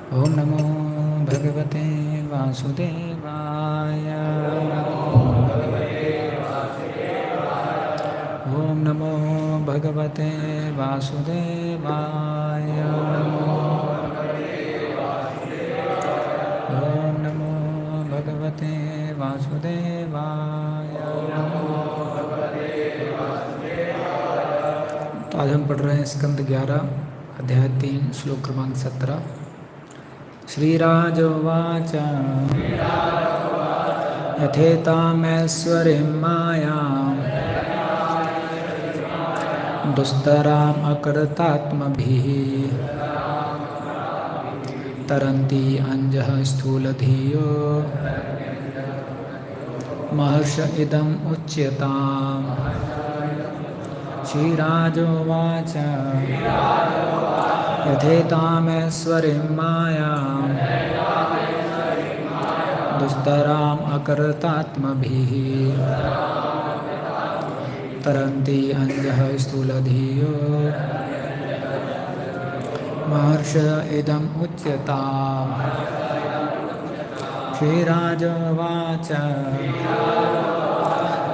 ओम नमो भगवते वासुदेवाय। ओम नमो भगवते वासुदेवाय। ओम नमो भगवते वासुदेवाय। तो आज हम पढ़ रहे हैं स्कंद 11 अध्याय 3 श्लोक क्रमांक 17। श्रीराजोवाच यथेतामैश्वरीं मायां दुस्तराम् अकर्तात्मभिः तरन्ति अञ्जः स्थूलधियो महर्ष इदम् उच्यताम्। श्रीराजोवाच यथेतामैश्वरीं मायां दुस्तराम् अकर्तात्मभिः तरन्ति अञ्जः स्थूलधियो महर्ष इदम् उच्यताम्। श्रीराजोवाच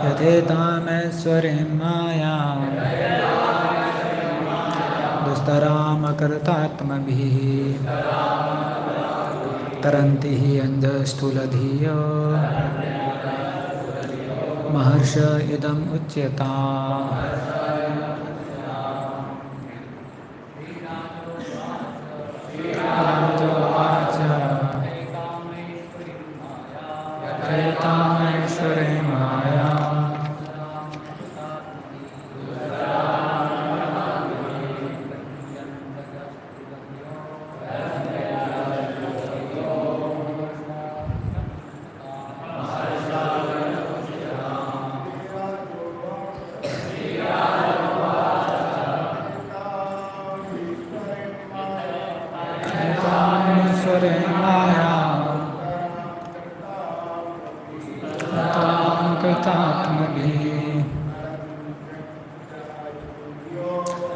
यथेतामैश्वरीं मायां दुस्तराम् अकर्तात्मभिः तरन्ति अञ्जः स्थूलधियो महर्ष इदम् उच्यताम्। राजोवाच यथेतामैश्वरीं मायां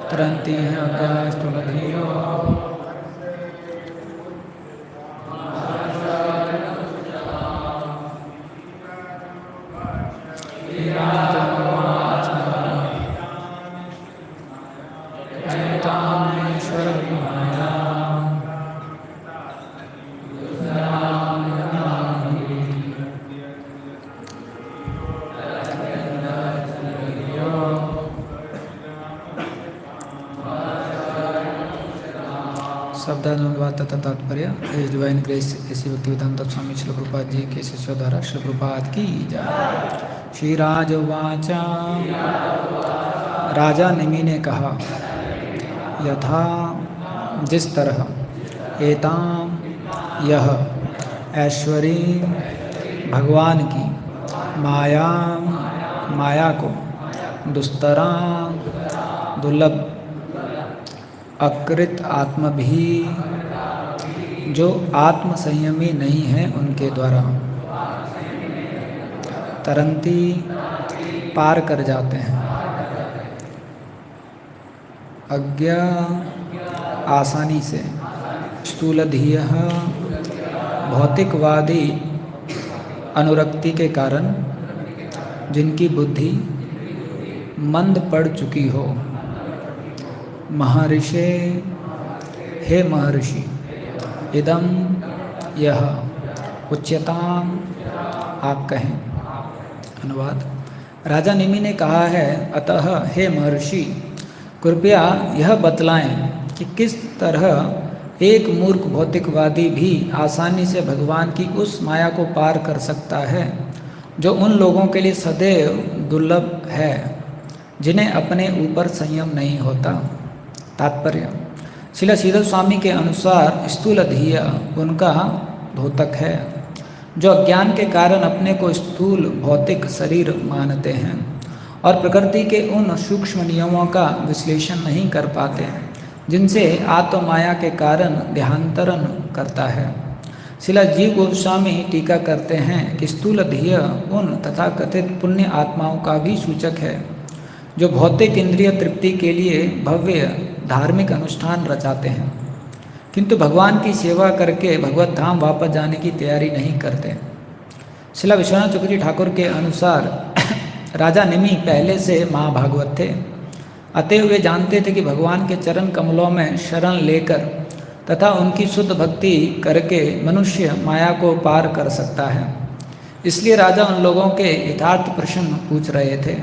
तरन्ति अञ्जः स्थूलधियो श्रीराजोवाच यथेतामैश्वरीं मायां शब्दानुवाद तथा तात्पर्य। इस डिवाइन ग्रेस ऐसी भक्तिवेदांत स्वामी श्रील प्रभुपाद जी के शिष्यों द्वारा श्रील प्रभुपाद की जय। श्रीराजोवाच राजा निमि ने कहा, यथा जिस तरह एताम यह ऐश्वरी भगवान की माया को दुस्तरा दुर्लभ अकृत आत्म भी जो आत्म संयमी नहीं है उनके द्वारा तरंती पार कर जाते हैं अज्ञा आसानी से स्थूलधीय भौतिकवादी अनुरक्ति के कारण जिनकी बुद्धि मंद पड़ चुकी हो। महर्षे हे महर्षि इदम यह उच्यताम आप कहें। अनुवाद। राजा निमि ने कहा है, अतः हे महर्षि कृपया यह बतलाएं कि किस तरह एक मूर्ख भौतिकवादी भी आसानी से भगवान की उस माया को पार कर सकता है जो उन लोगों के लिए सदैव दुर्लभ है जिन्हें अपने ऊपर संयम नहीं होता। तात्पर्य। श्रील श्रीधर स्वामी के अनुसार स्थूलधीय उनका द्योतक है जो अज्ञान के कारण अपने को स्थूल भौतिक शरीर मानते हैं और प्रकृति के उन सूक्ष्म नियमों का विश्लेषण नहीं कर पाते जिनसे आत्ममाया के कारण देहांतरण करता है। श्रील जीव गोस्वामी टीका करते हैं कि स्थूलधीय उन तथाकथित पुण्य आत्माओं का भी सूचक है जो भौतिक इंद्रिय तृप्ति के लिए भव्य धार्मिक अनुष्ठान रचाते हैं किंतु भगवान की सेवा करके भगवत धाम वापस जाने की तैयारी नहीं करते। श्रील विश्वनाथ चक्रवर्ती ठाकुर के अनुसार राजा निमि पहले से महाभागवत थे, अतएव वे जानते थे कि भगवान के चरण कमलों में शरण लेकर तथा उनकी शुद्ध भक्ति करके मनुष्य माया को पार कर सकता है। इसलिए राजा उन लोगों के यथार्थ प्रश्न पूछ रहे थे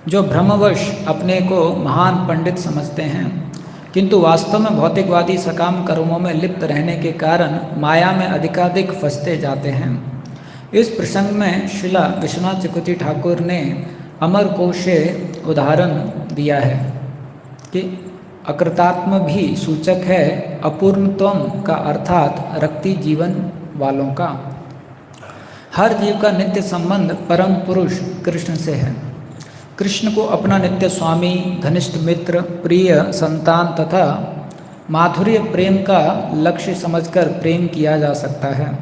जो भ्रमवश अपने को महान पंडित समझते हैं, किंतु वास्तव में भौतिकवादी सकाम कर्मों में लिप्त रहने के कारण माया में अधिकाधिक फंसते जाते हैं। इस प्रसंग में श्रीला विश्वनाथ चक्रवर्ती ठाकुर ने अमरकोश से उदाहरण दिया है कि अकृतात्म भी सूचक है अपूर्णत्व का, अर्थात रक्ति जीवन वालों का। हर जीव का नित्य संबंध परम पुरुष कृष्ण से है। कृष्ण को अपना नित्य स्वामी, घनिष्ठ मित्र, प्रिय संतान तथा माधुर्य प्रेम का लक्ष्य समझकर प्रेम किया जा सकता है।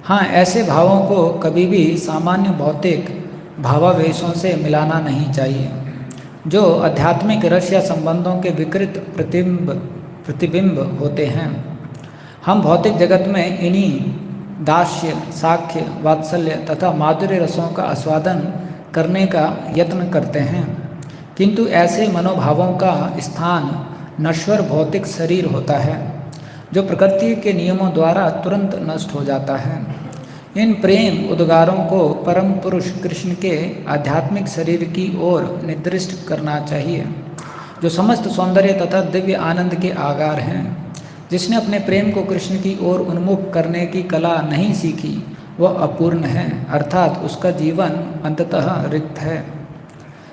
हाँ, ऐसे भावों को कभी भी सामान्य भौतिक भावावेशों से मिलाना नहीं चाहिए जो आध्यात्मिक रस या संबंधों के विकृत प्रतिबिंब होते हैं। हम भौतिक जगत में इन्हीं दास्य, साख्य, वात्सल्य तथा माधुर्य रसों का आस्वादन करने का यत्न करते हैं, किंतु ऐसे मनोभावों का स्थान नश्वर भौतिक शरीर होता है जो प्रकृति के नियमों द्वारा तुरंत नष्ट हो जाता है। इन प्रेम उद्गारों को परम पुरुष कृष्ण के आध्यात्मिक शरीर की ओर निर्दिष्ट करना चाहिए जो समस्त सौंदर्य तथा दिव्य आनंद के आगार हैं। जिसने अपने प्रेम को कृष्ण की ओर उन्मुख करने की कला नहीं सीखी वह अपूर्ण है, अर्थात उसका जीवन अंततः रिक्त है।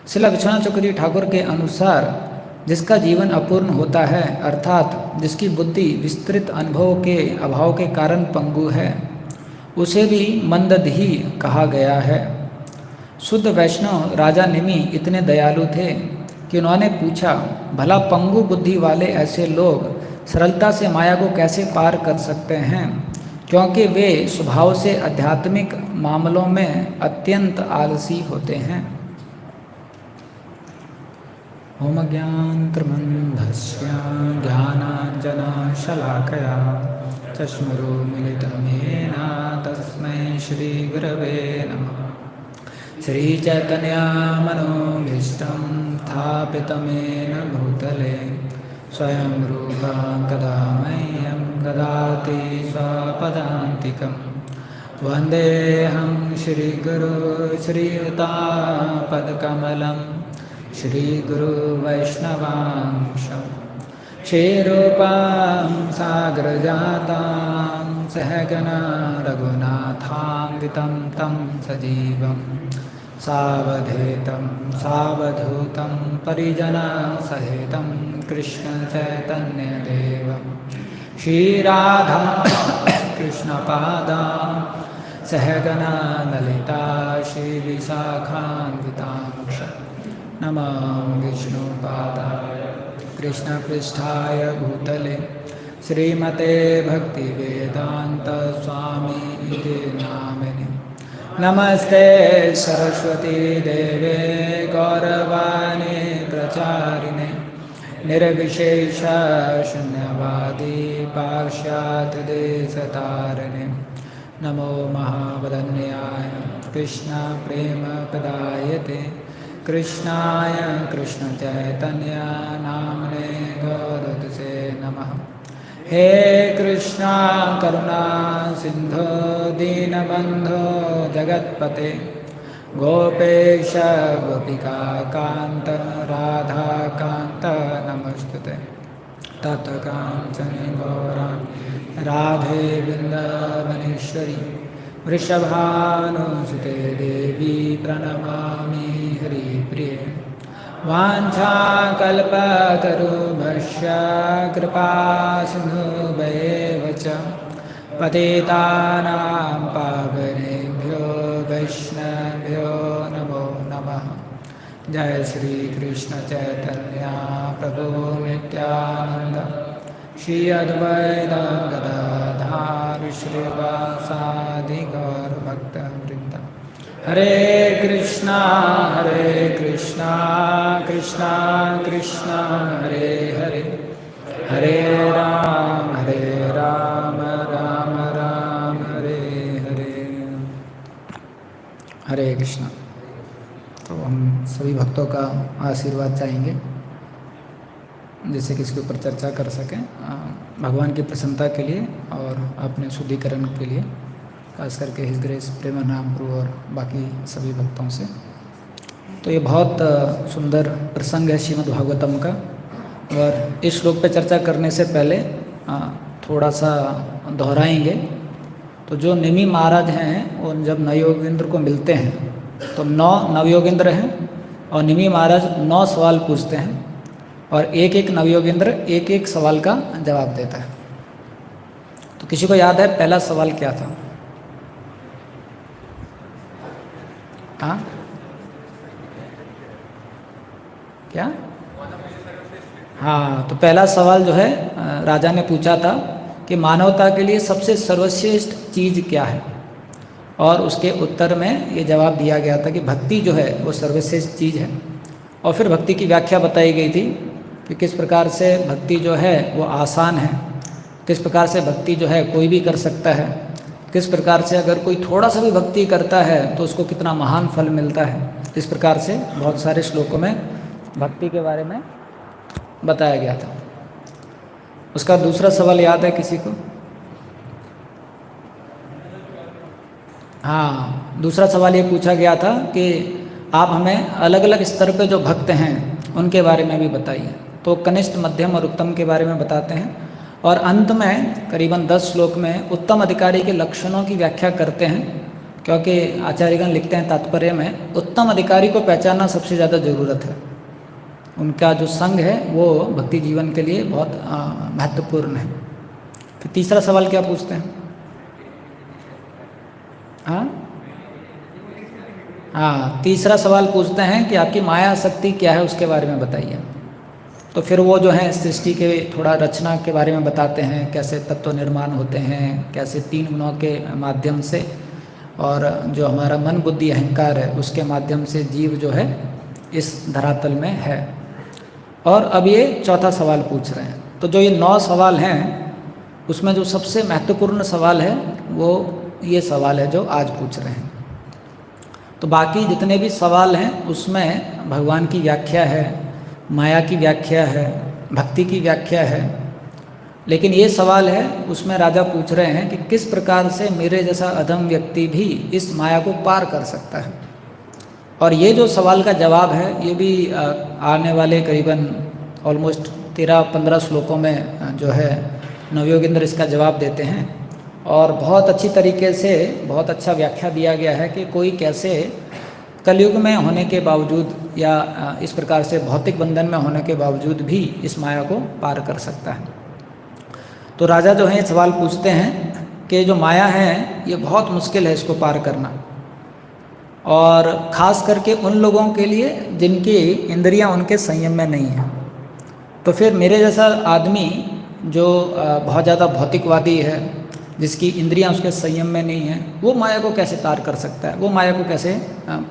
श्रील विश्वनाथ चक्रवर्ती ठाकुर के अनुसार जिसका जीवन अपूर्ण होता है, अर्थात जिसकी बुद्धि विस्तृत अनुभव के अभाव के कारण पंगु है, उसे भी मंदधि कहा गया है। शुद्ध वैष्णव राजा निमि इतने दयालु थे कि उन्होंने पूछा, भला पंगु बुद्धि वाले ऐसे लोग सरलता से माया को कैसे पार कर सकते हैं, क्योंकि वे स्वभाव से आध्यात्मिक मामलों में अत्यंत आलसी होते हैं। ओम ज्ञानत्रमन्धस्य ज्ञानाञ्जनशलाकया चक्षुरुन्मिलितं येन तस्मै श्रीगुरवे नमः। श्रीचैतन्यमनोभीष्टं स्थापितं येन भूतले स्वयं रूपा कदा मह्यं ददाति स्वपदान्तिकं। वन्देऽहं श्रीगुरो श्रीयुतापदकमलं श्रीगुरुवैष्णवांशं श्रीरूपां सागरजातां सहगना रघुनाथान्वितं तं सजीवं सावधूतं परिजनसहितं कृष्णचैतन्यदेवं श्रीराधा कृष्णपादां सहगना ललिता श्रीविशाखान्वितांश नमां विष्णुपादाय कृष्णपृष्ठाय भूतले श्रीमते भक्तिवेदान्तस्वामी इति नामिने। नमस्ते सरस्वती देवे गौरवाणी प्रचारिणे निर्विशेष शून्यवादी पाश्चात्यदेशतारिणे। नमो महावदन्याय कृष्ण प्रेम प्रदायते कृष्णाय कृष्ण चैतन्य नामने गौरतसे नमः। हे कृष्णा करुणा सिंधो दीनबंधो जगत्पते गोपेश गोपिका कांत राधा कांत नमस्तुते। तत्कांचन गौरांगी राधे वृंदावनेश्वरी वृषभानुसुते देवी प्रणमामि हरिप्रिये। वाञ्छाकल्पतरुभ्यश्च कृपासिन्धुभ्येव च पतितानां पावनेभ्यो वैष्णवेभ्यो नमो नमः। जय श्री कृष्ण चैतन्य प्रभु नित्यानंद श्री अद्वैत गदाधर श्रीवासादि गौर भक्तवृंद। हरे कृष्णा कृष्णा कृष्णा हरे हरे, हरे राम हरे राम राम राम हरे हरे। हरे कृष्णा। तो हम सभी भक्तों का आशीर्वाद चाहेंगे, जिससे कि इसके ऊपर चर्चा कर सकें भगवान की प्रसन्नता के लिए और अपने शुद्धिकरण के लिए, खास करके हिज ग्रेस प्रेमानंद प्रभु और बाकी सभी भक्तों से। तो ये बहुत सुंदर प्रसंग है श्रीमद् भागवतम का। और इस श्लोक पे चर्चा करने से पहले थोड़ा सा दोहराएंगे। तो जो निमि महाराज हैं वो जब नवयोगेंद्र को मिलते हैं तो 9 नवयोगेंद्र हैं और निमि महाराज 9 सवाल पूछते हैं और एक एक नवयोगेंद्र एक एक सवाल का जवाब देता है। तो किसी को याद है पहला सवाल क्या था? हाँ क्या? हाँ, तो पहला सवाल जो है राजा ने पूछा था कि मानवता के लिए सबसे सर्वश्रेष्ठ चीज़ क्या है, और उसके उत्तर में ये जवाब दिया गया था कि भक्ति जो है वो सर्वश्रेष्ठ चीज़ है। और फिर भक्ति की व्याख्या बताई गई थी कि किस प्रकार से भक्ति जो है वो आसान है, किस प्रकार से भक्ति जो है कोई भी कर सकता है, किस प्रकार से अगर कोई थोड़ा सा भी भक्ति करता है तो उसको कितना महान फल मिलता है। इस प्रकार से बहुत सारे श्लोकों में भक्ति के बारे में बताया गया था। उसका दूसरा सवाल याद है किसी को? हाँ, दूसरा सवाल ये पूछा गया था कि आप हमें अलग अलग स्तर पे जो भक्त हैं उनके बारे में भी बताइए। तो कनिष्ठ, मध्यम और उत्तम के बारे में बताते हैं और अंत में करीबन 10 श्लोक में उत्तम अधिकारी के लक्षणों की व्याख्या करते हैं, क्योंकि आचार्यगण लिखते हैं तात्पर्य में उत्तम अधिकारी को पहचानना सबसे ज़्यादा ज़रूरत है। उनका जो संग है वो भक्ति जीवन के लिए बहुत महत्वपूर्ण है। फिर तीसरा सवाल क्या पूछते हैं? हाँ, तीसरा सवाल पूछते हैं कि आपकी माया शक्ति क्या है, उसके बारे में बताइए। तो फिर वो जो है सृष्टि के थोड़ा रचना के बारे में बताते हैं, कैसे तत्व निर्माण होते हैं, कैसे 3 गुणों के माध्यम से और जो हमारा मन बुद्धि अहंकार है उसके माध्यम से जीव जो है इस धरातल में है। और अब ये चौथा सवाल पूछ रहे हैं। तो जो ये 9 सवाल हैं उसमें जो सबसे महत्वपूर्ण सवाल है वो ये सवाल है जो आज पूछ रहे हैं। तो बाकी जितने भी सवाल हैं उसमें भगवान की व्याख्या है, माया की व्याख्या है, भक्ति की व्याख्या है, लेकिन ये सवाल है उसमें राजा पूछ रहे हैं कि किस प्रकार से मेरे जैसा अधम व्यक्ति भी इस माया को पार कर सकता है। और ये जो सवाल का जवाब है ये भी आने वाले करीबन ऑलमोस्ट 13-15 श्लोकों में जो है नवयोगेंद्र इसका जवाब देते हैं। और बहुत अच्छी तरीके से बहुत अच्छा व्याख्या दिया गया है कि कोई कैसे कलयुग में होने के बावजूद या इस प्रकार से भौतिक बंधन में होने के बावजूद भी इस माया को पार कर सकता है। तो राजा जो है सवाल पूछते हैं कि जो माया है ये बहुत मुश्किल है इसको पार करना, और ख़ास करके उन लोगों के लिए जिनकी इंद्रियां उनके संयम में नहीं हैं। तो फिर मेरे जैसा आदमी जो बहुत ज़्यादा भौतिकवादी है, जिसकी इंद्रियां उसके संयम में नहीं है, वो माया को कैसे तार कर सकता है, वो माया को कैसे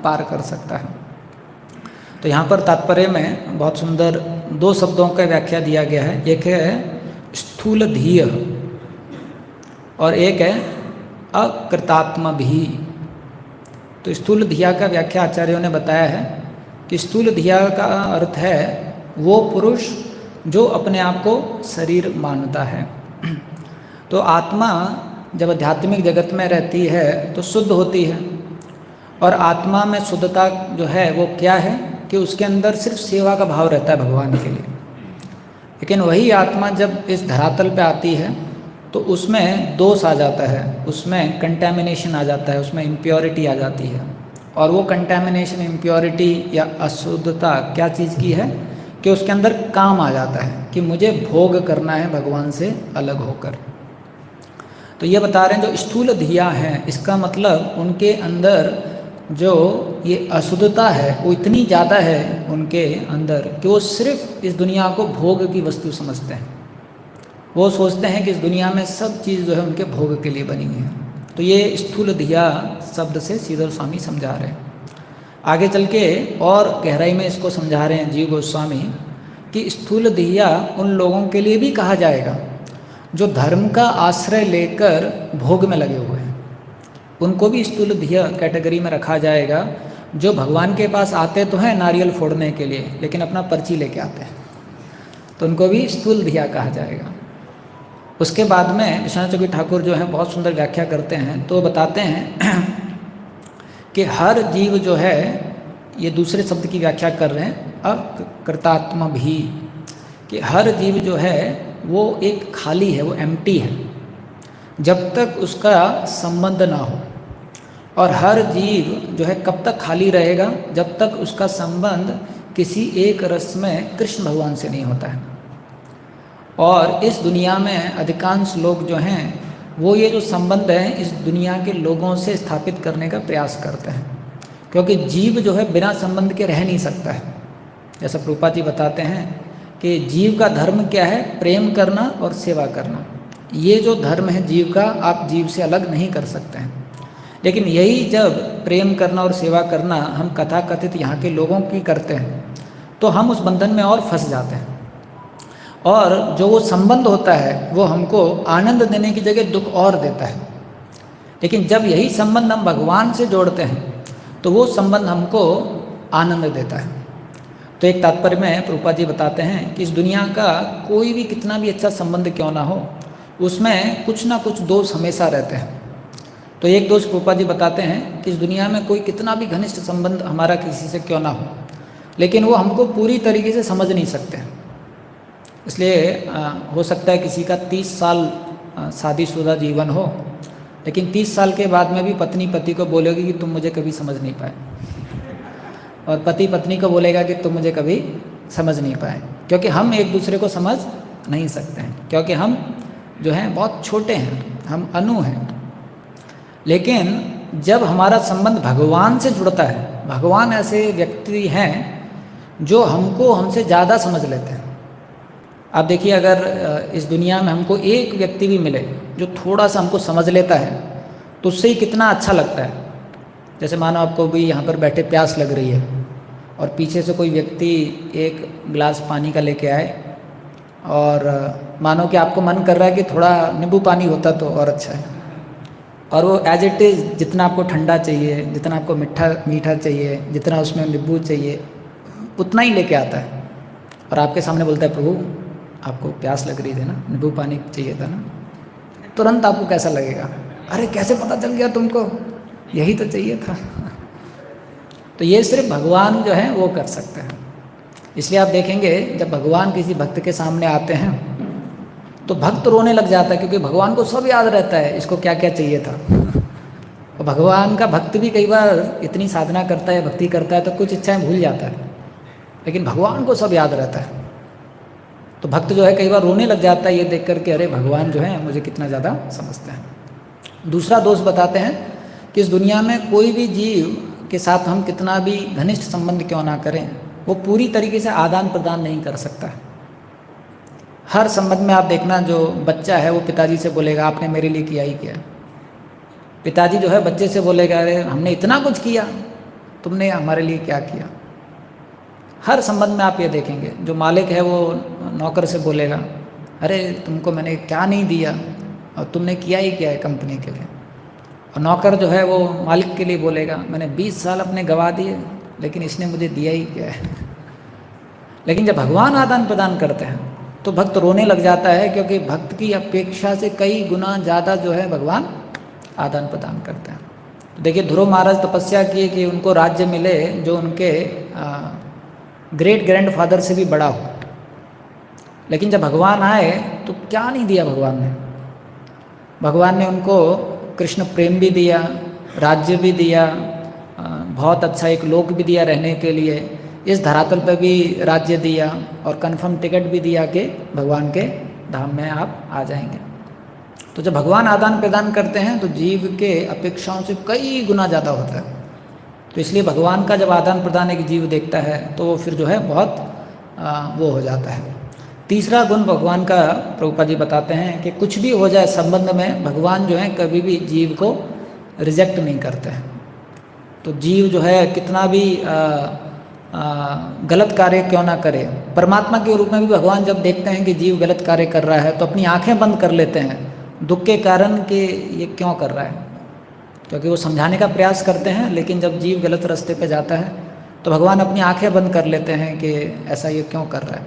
पार कर सकता है। तो यहाँ पर तात्पर्य में बहुत सुंदर 2 शब्दों का व्याख्या दिया गया है। एक है स्थूल धीय और एक है अकृतात्म भी। तो स्थूल धिया का व्याख्या आचार्यों ने बताया है कि स्थूल धिया का अर्थ है वो पुरुष जो अपने आप को शरीर मानता है। तो आत्मा जब आध्यात्मिक जगत में रहती है तो शुद्ध होती है, और आत्मा में शुद्धता जो है वो क्या है कि उसके अंदर सिर्फ सेवा का भाव रहता है भगवान के लिए। लेकिन वही आत्मा जब इस धरातल पे आती है तो उसमें दोष आ जाता है, उसमें कंटैमिनेशन आ जाता है, उसमें इम्प्योरिटी आ जाती है। और वो कंटैमिनेशन, इम्प्योरिटी या अशुद्धता क्या चीज़ की है कि उसके अंदर काम आ जाता है कि मुझे भोग करना है भगवान से अलग होकर। तो ये बता रहे हैं जो स्थूल धिया हैं, इसका मतलब उनके अंदर जो ये अशुद्धता है वो इतनी ज़्यादा है उनके अंदर कि वो सिर्फ इस दुनिया को भोग की वस्तु समझते हैं। वो सोचते हैं कि इस दुनिया में सब चीज़ जो है उनके भोग के लिए बनी हुई है। तो ये स्थूल धिया शब्द से श्रीधर स्वामी समझा रहे हैं। आगे चल के और गहराई में इसको समझा रहे हैं जीव गोस्वामी कि स्थूल धिया उन लोगों के लिए भी कहा जाएगा जो धर्म का आश्रय लेकर भोग में लगे हुए हैं, उनको भी स्थूल धिया कैटेगरी में रखा जाएगा। जो भगवान के पास आते तो हैं नारियल फोड़ने के लिए, लेकिन अपना पर्ची लेके आते हैं, तो उनको भी स्थूल धिया कहा जाएगा। उसके बाद में विश्वनाथ चौकी ठाकुर जो हैं बहुत सुंदर व्याख्या करते हैं, तो बताते हैं कि हर जीव जो है, ये दूसरे शब्द की व्याख्या कर रहे हैं, अकृतात्मा भी, कि हर जीव जो है वो एक खाली है, वो एम्प्टी है जब तक उसका संबंध ना हो। और हर जीव जो है कब तक खाली रहेगा, जब तक उसका संबंध किसी एक रस में कृष्ण भगवान से नहीं होता है। और इस दुनिया में अधिकांश लोग जो हैं वो ये जो संबंध है इस दुनिया के लोगों से स्थापित करने का प्रयास करते हैं, क्योंकि जीव जो है बिना संबंध के रह नहीं सकता है। जैसा प्रभुपाद जी बताते हैं कि जीव का धर्म क्या है, प्रेम करना और सेवा करना। ये जो धर्म है जीव का, आप जीव से अलग नहीं कर सकते हैं। लेकिन यही जब प्रेम करना और सेवा करना हम कथा कथित यहाँ के लोगों की करते हैं, तो हम उस बंधन में और फंस जाते हैं। और जो वो संबंध होता है वो हमको आनंद देने की जगह दुख और देता है। लेकिन जब यही संबंध हम भगवान से जोड़ते हैं तो वो संबंध हमको आनंद देता है। तो एक तात्पर्य में प्रभुपाद जी बताते हैं कि इस दुनिया का कोई भी कितना भी अच्छा संबंध क्यों ना हो, उसमें कुछ ना कुछ दोष हमेशा रहते हैं। तो एक दोष प्रभुपाद जी बताते हैं कि इस दुनिया में कोई कितना भी घनिष्ठ संबंध हमारा किसी से क्यों ना हो, लेकिन वो हमको पूरी तरीके से समझ नहीं सकते। इसलिए हो सकता है किसी का 30 साल शादीशुदा जीवन हो, लेकिन 30 साल के बाद में भी पत्नी पति को बोलेगी कि तुम मुझे कभी समझ नहीं पाए, और पति पत्नी को बोलेगा कि तुम मुझे कभी समझ नहीं पाए, क्योंकि हम एक दूसरे को समझ नहीं सकते हैं, क्योंकि हम जो हैं बहुत छोटे हैं, हम अणु हैं। लेकिन जब हमारा संबंध भगवान से जुड़ता है, भगवान ऐसे व्यक्ति हैं जो हमको हमसे ज़्यादा समझ लेते हैं। आप देखिए, अगर इस दुनिया में हमको एक व्यक्ति भी मिले जो थोड़ा सा हमको समझ लेता है तो उससे ही कितना अच्छा लगता है। जैसे मानो आपको भी यहाँ पर बैठे प्यास लग रही है और पीछे से कोई व्यक्ति एक गिलास पानी का लेके आए, और मानो कि आपको मन कर रहा है कि थोड़ा नींबू पानी होता तो और अच्छा है, और वो एज इट इज़ जितना आपको ठंडा चाहिए, जितना आपको मीठा चाहिए, जितना उसमें नींबू चाहिए, उतना ही लेके आता है, और आपके सामने बोलता है प्रभु आपको प्यास लग रही थी ना, नींबू पानी चाहिए था ना। तुरंत आपको कैसा लगेगा, अरे कैसे पता चल गया तुमको, यही तो चाहिए था। तो ये सिर्फ भगवान जो है वो कर सकते हैं। इसलिए आप देखेंगे जब भगवान किसी भक्त के सामने आते हैं तो भक्त रोने लग जाता है, क्योंकि भगवान को सब याद रहता है इसको क्या क्या चाहिए था। और भगवान का भक्त भी कई बार इतनी साधना करता है, भक्ति करता है, तो कुछ इच्छाएं भूल जाता है, लेकिन भगवान को सब याद रहता है। तो भक्त जो है कई बार रोने लग जाता है ये देख करके, अरे भगवान जो है मुझे कितना ज़्यादा समझते हैं। दूसरा दोष बताते हैं कि इस दुनिया में कोई भी जीव के साथ हम कितना भी घनिष्ठ संबंध क्यों ना करें, वो पूरी तरीके से आदान प्रदान नहीं कर सकता है। हर संबंध में आप देखना, जो बच्चा है वो पिताजी से बोलेगा आपने मेरे लिए किया ही क्या। पिताजी जो है बच्चे से बोलेगा अरे हमने इतना कुछ किया, तुमने हमारे लिए क्या किया। हर संबंध में आप ये देखेंगे, जो मालिक है वो नौकर से बोलेगा अरे तुमको मैंने क्या नहीं दिया और तुमने किया ही क्या है कंपनी के लिए। और नौकर जो है वो मालिक के लिए बोलेगा मैंने 20 साल अपने गवा दिए, लेकिन इसने मुझे दिया ही क्या है। लेकिन जब भगवान आदान प्रदान करते हैं तो भक्त रोने लग जाता है, क्योंकि भक्त की अपेक्षा से कई गुना ज़्यादा जो है भगवान आदान प्रदान करते हैं। तो देखिए ध्रुव महाराज तपस्या किए कि उनको राज्य मिले जो उनके ग्रेट ग्रैंडफादर से भी बड़ा हो, लेकिन जब भगवान आए तो क्या नहीं दिया भगवान ने। भगवान ने उनको कृष्ण प्रेम भी दिया, राज्य भी दिया, बहुत अच्छा एक लोक भी दिया रहने के लिए, इस धरातल पर भी राज्य दिया, और कन्फर्म टिकट भी दिया कि भगवान के धाम में आप आ जाएंगे। तो जब भगवान आदान प्रदान करते हैं तो जीव के अपेक्षाओं से कई गुना ज़्यादा होता है। तो इसलिए भगवान का जब आदान प्रदान एक जीव देखता है तो वो फिर जो है बहुत वो हो जाता है। तीसरा गुण भगवान का प्रभुपाद जी बताते हैं कि कुछ भी हो जाए संबंध में, भगवान जो है कभी भी जीव को रिजेक्ट नहीं करते हैं। तो जीव जो है कितना भी गलत कार्य क्यों ना करे। परमात्मा के रूप में भी भगवान जब देखते हैं कि जीव गलत कार्य कर रहा है तो अपनी आंखें बंद कर लेते हैं दुख के कारण कि ये क्यों कर रहा है, क्योंकि वो समझाने का प्रयास करते हैं, लेकिन जब जीव गलत रास्ते पे जाता है तो भगवान अपनी आंखें बंद कर लेते हैं कि ऐसा ये क्यों कर रहा है,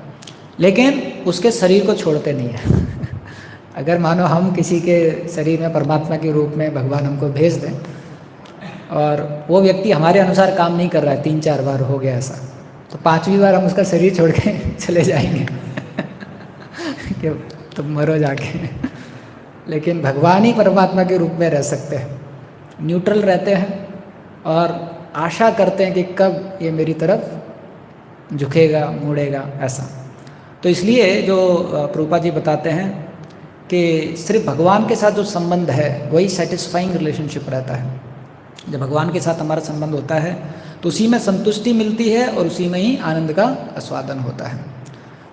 लेकिन उसके शरीर को छोड़ते नहीं है। अगर मानो हम किसी के शरीर में परमात्मा के रूप में भगवान हमको भेज दें और वो व्यक्ति हमारे अनुसार काम नहीं कर रहा है, 3-4 बार हो गया ऐसा, तो 5वीं बार हम उसका शरीर छोड़ के चले जाएंगे कि तुम मरो जाके। लेकिन भगवान ही परमात्मा के रूप में रह सकते हैं, न्यूट्रल रहते हैं और आशा करते हैं कि कब ये मेरी तरफ झुकेगा मुड़ेगा ऐसा। तो इसलिए जो प्रभुपाद जी बताते हैं कि सिर्फ भगवान के साथ जो संबंध है वही सेटिस्फाइंग रिलेशनशिप रहता है। जब भगवान के साथ हमारा संबंध होता है तो उसी में संतुष्टि मिलती है और उसी में ही आनंद का आस्वादन होता है।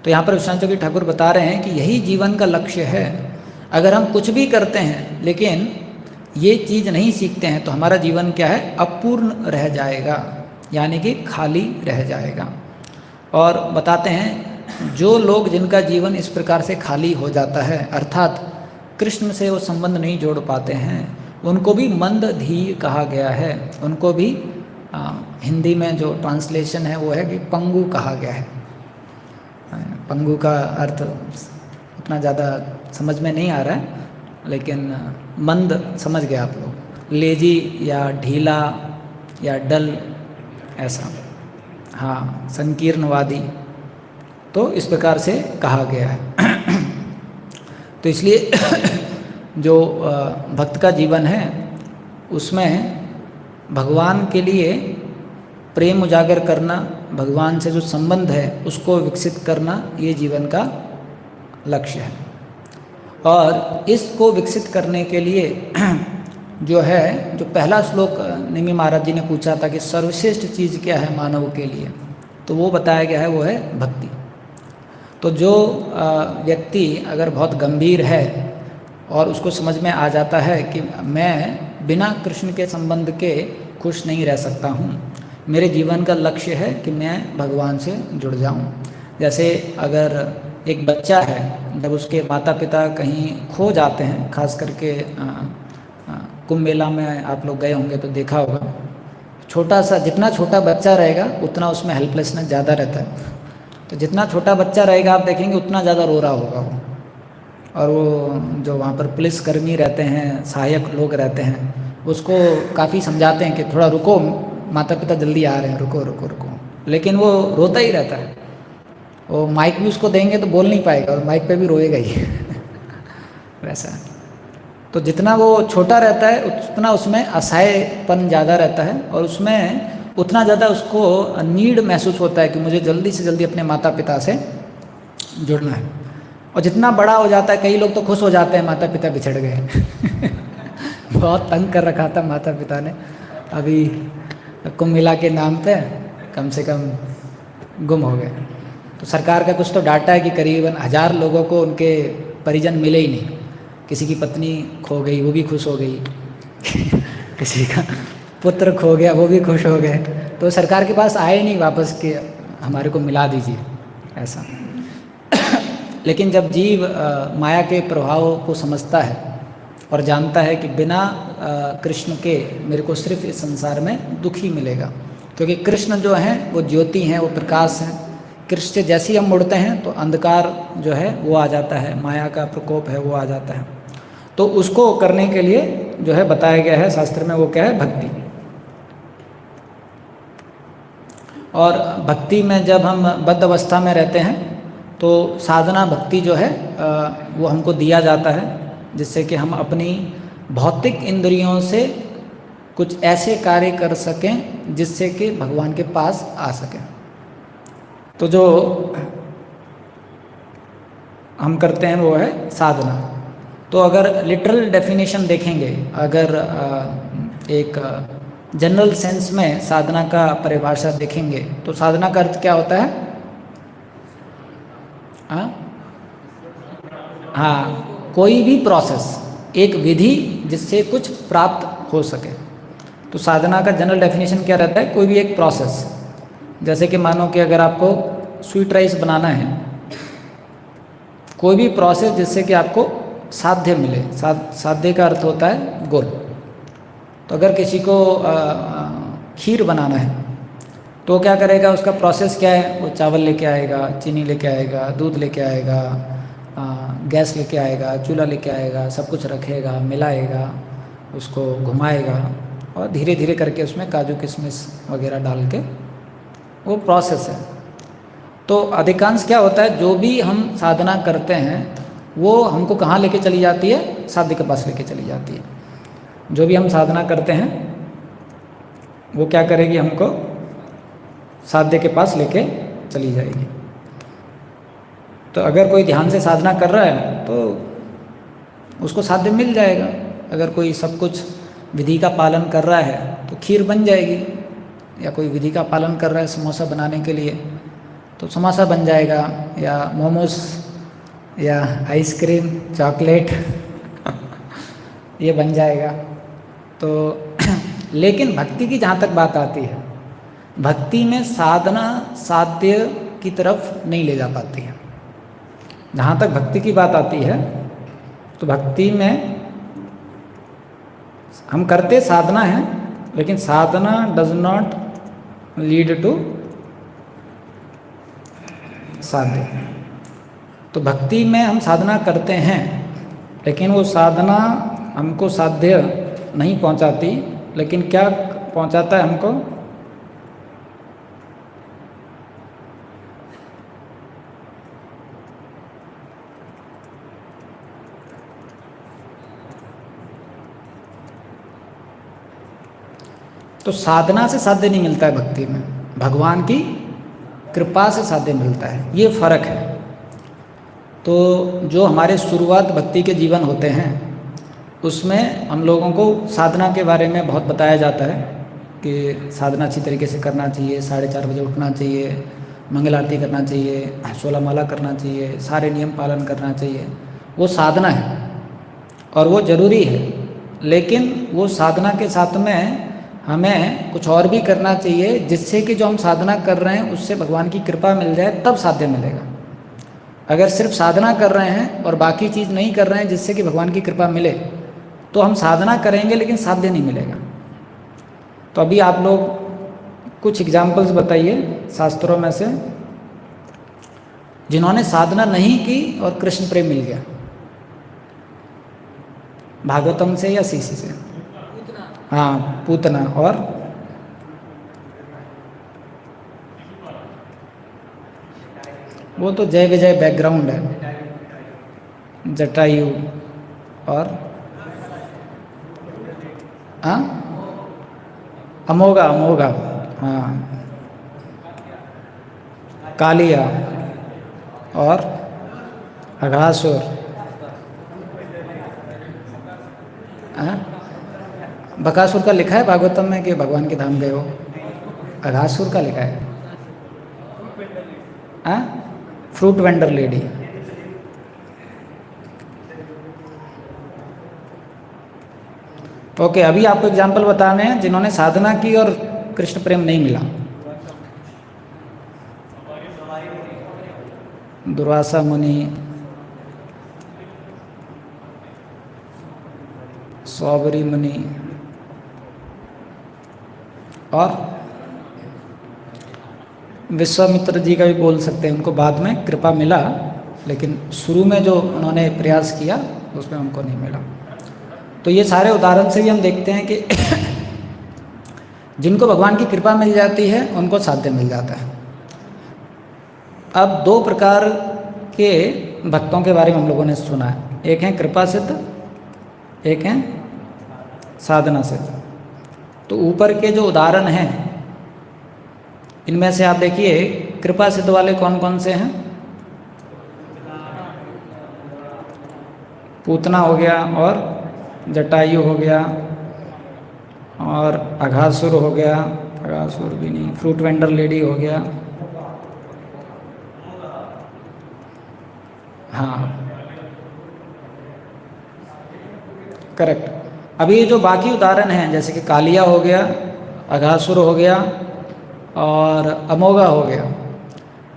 तो यहाँ पर विश्रांत चौकी ठाकुर बता रहे हैं कि यही जीवन का लक्ष्य है। अगर हम कुछ भी करते हैं लेकिन ये चीज़ नहीं सीखते हैं तो हमारा जीवन क्या है, अपूर्ण रह जाएगा, यानी कि खाली रह जाएगा। और बताते हैं जो लोग जिनका जीवन इस प्रकार से खाली हो जाता है, अर्थात कृष्ण से वो संबंध नहीं जोड़ पाते हैं, उनको भी मंदधीर कहा गया है। उनको भी हिंदी में जो ट्रांसलेशन है वो है कि पंगु कहा गया है। पंगु का अर्थ उतना ज़्यादा समझ में नहीं आ रहा है, लेकिन मंद समझ गए आप लोग, लेजी या ढीला या डल ऐसा, हाँ, संकीर्णवादी, तो इस प्रकार से कहा गया है। तो इसलिए जो भक्त का जीवन है उसमें भगवान के लिए प्रेम उजागर करना, भगवान से जो संबंध है उसको विकसित करना, ये जीवन का लक्ष्य है। और इसको विकसित करने के लिए जो है, जो पहला श्लोक निमि महाराज जी ने पूछा था कि सर्वश्रेष्ठ चीज़ क्या है मानव के लिए, तो वो बताया गया है, वो है भक्ति। तो जो व्यक्ति अगर बहुत गंभीर है और उसको समझ में आ जाता है कि मैं बिना कृष्ण के संबंध के खुश नहीं रह सकता हूँ, मेरे जीवन का लक्ष्य है कि मैं भगवान से जुड़ जाऊँ। जैसे अगर एक बच्चा है, जब उसके माता पिता कहीं खो जाते हैं, खास करके कुंभ मेला में आप लोग गए होंगे तो देखा होगा, छोटा सा, जितना छोटा बच्चा रहेगा उतना उसमें हेल्पलेसनेस ज़्यादा रहता है। तो जितना छोटा बच्चा रहेगा आप देखेंगे उतना ज़्यादा रो रहा होगा वो। और वो जो वहाँ पर पुलिसकर्मी रहते हैं, सहायक लोग रहते हैं, उसको काफ़ी समझाते हैं कि थोड़ा रुको, माता पिता जल्दी आ रहे हैं, रुको रुको रुको, लेकिन वो रोता ही रहता है। वो माइक भी उसको देंगे तो बोल नहीं पाएगा और माइक पे भी रोएगा ही वैसा। तो जितना वो छोटा रहता है उतना उसमें असहायपन ज़्यादा रहता है और उसमें उतना ज़्यादा उसको नीड महसूस होता है कि मुझे जल्दी से जल्दी अपने माता पिता से जुड़ना है। और जितना बड़ा हो जाता है, कई लोग तो खुश हो जाते हैं माता पिता बिछड़ गए बहुत तंग कर रखा था माता पिता ने, अभी कुंभ मेला के नाम पे कम से कम गुम हो गए। तो सरकार का कुछ तो डाटा है कि करीबन 1000 लोगों को उनके परिजन मिले ही नहीं। किसी की पत्नी खो गई, वो भी खुश हो गई किसी का पुत्र खो गया, वो भी खुश हो गए। तो सरकार के पास आए नहीं वापस कि हमारे को मिला दीजिए ऐसा। लेकिन जब जीव माया के प्रभाव को समझता है और जानता है कि बिना कृष्ण के मेरे को सिर्फ इस संसार में दुख ही मिलेगा, क्योंकि कृष्ण जो हैं वो ज्योति हैं, वो प्रकाश हैं। कृष्ण से जैसे ही हम मुड़ते हैं तो अंधकार जो है वो आ जाता है, माया का प्रकोप है वो आ जाता है। तो उसको करने के लिए जो है बताया गया है शास्त्र में, वो क्या है, भक्ति। और भक्ति में जब हम बद्ध अवस्था में रहते हैं तो साधना भक्ति जो है वो हमको दिया जाता है, जिससे कि हम अपनी भौतिक इंद्रियों से कुछ ऐसे कार्य कर सकें जिससे कि भगवान के पास आ सकें। तो जो हम करते हैं वो है साधना। तो अगर लिटरल डेफिनेशन देखेंगे, अगर एक जनरल सेंस में साधना का परिभाषा देखेंगे तो साधना का अर्थ क्या होता है? हाँ, कोई भी प्रोसेस, एक विधि जिससे कुछ प्राप्त हो सके। तो साधना का जनरल डेफिनेशन क्या रहता है? कोई भी एक प्रोसेस जैसे कि मानो कि अगर आपको स्वीट राइस बनाना है, कोई भी प्रोसेस जिससे कि आपको साध्य मिले, साध्य का अर्थ होता है गोल। तो अगर किसी को खीर बनाना है तो क्या करेगा, उसका प्रोसेस क्या है, वो चावल लेके आएगा, चीनी लेके आएगा, दूध लेके आएगा, गैस लेके आएगा, चूल्हा लेके आएगा, सब कुछ रखेगा, मिलाएगा, उसको घुमाएगा और धीरे धीरे करके उसमें काजू किशमिश वगैरह डाल के, वो प्रोसेस है। तो अधिकांश क्या होता है, जो भी हम साधना करते हैं वो हमको कहाँ लेके चली जाती है, साध्य के पास लेके चली जाती है। जो भी हम साधना करते हैं वो क्या करेगी, हमको साध्य के पास लेके चली जाएगी। तो अगर कोई ध्यान से साधना कर रहा है तो उसको साध्य मिल जाएगा। अगर कोई सब कुछ विधि का पालन कर रहा है तो खीर बन जाएगी, या कोई विधि का पालन कर रहा है समोसा बनाने के लिए तो समोसा बन जाएगा, या मोमोज या आइसक्रीम, चॉकलेट ये बन जाएगा। तो लेकिन भक्ति की जहाँ तक बात आती है, भक्ति में साधना साध्य की तरफ नहीं ले जा पाती है। जहाँ तक भक्ति की बात आती है तो भक्ति में हम करते साधना है, लेकिन साधना डज नॉट लीड टू साध्य। तो भक्ति में हम साधना करते हैं लेकिन वो साधना हमको साध्य नहीं पहुंचाती, लेकिन क्या पहुंचाता है हमको, तो साधना से साध्य नहीं मिलता है भक्ति में, भगवान की कृपा से साध्य मिलता है, ये फर्क है। तो जो हमारे शुरुआत भक्ति के जीवन होते हैं उसमें हम लोगों को साधना के बारे में बहुत बताया जाता है कि साधना अच्छी तरीके से करना चाहिए, 4:30 बजे उठना चाहिए, मंगल आरती करना चाहिए, 16 माला करना चाहिए, सारे नियम पालन करना चाहिए। वो साधना है और वो ज़रूरी है, लेकिन वो साधना के साथ में हमें कुछ और भी करना चाहिए जिससे कि जो हम साधना कर रहे हैं उससे भगवान की कृपा मिल जाए, तब साध्य मिलेगा। अगर सिर्फ साधना कर रहे हैं और बाकी चीज़ नहीं कर रहे हैं जिससे कि भगवान की कृपा मिले, तो हम साधना करेंगे लेकिन साध्य नहीं मिलेगा। तो अभी आप लोग कुछ एग्जाम्पल्स बताइए शास्त्रों में से जिन्होंने साधना नहीं की और कृष्ण प्रेम मिल गया, भागवतम से या सीसी से? हाँ, पूतना। और वो तो जय विजय बैकग्राउंड है, जटायु। और हाँ, अमोघा, अमोघा, हाँ, कालिया और अघासुर। हाँ, बकासुर का लिखा है भागवतम में कि भगवान के धाम गए हो, अघासुर का लिखा है। हाँ, फ्रूट वेंडर लेडी। ओके, अभी आपको एग्जाम्पल बताने हैं जिन्होंने साधना की और कृष्ण प्रेम नहीं मिला। दुर्वासा मुनि, सौबरी मुनि और विश्वामित्र जी का भी बोल सकते हैं। उनको बाद में कृपा मिला, लेकिन शुरू में जो उन्होंने प्रयास किया उसमें उनको नहीं मिला। तो ये सारे उदाहरण से भी हम देखते हैं कि जिनको भगवान की कृपा मिल जाती है उनको साध्य मिल जाता है। अब 2 प्रकार के भक्तों के बारे में हम लोगों ने सुना है, एक है कृपा सिद्ध, एक है साधना सिद्ध। तो ऊपर के जो उदाहरण हैं इनमें से आप देखिए कृपा सिद्ध वाले कौन कौन से हैं। पूतना हो गया, और जटायु हो गया, और अघासुर हो गया, अघासुर भी नहीं, फ्रूट वेंडर लेडी हो गया। हाँ, करेक्ट। अभी ये जो बाकी उदाहरण हैं जैसे कि कालिया हो गया, अघासुर हो गया, और अमोघा हो गया।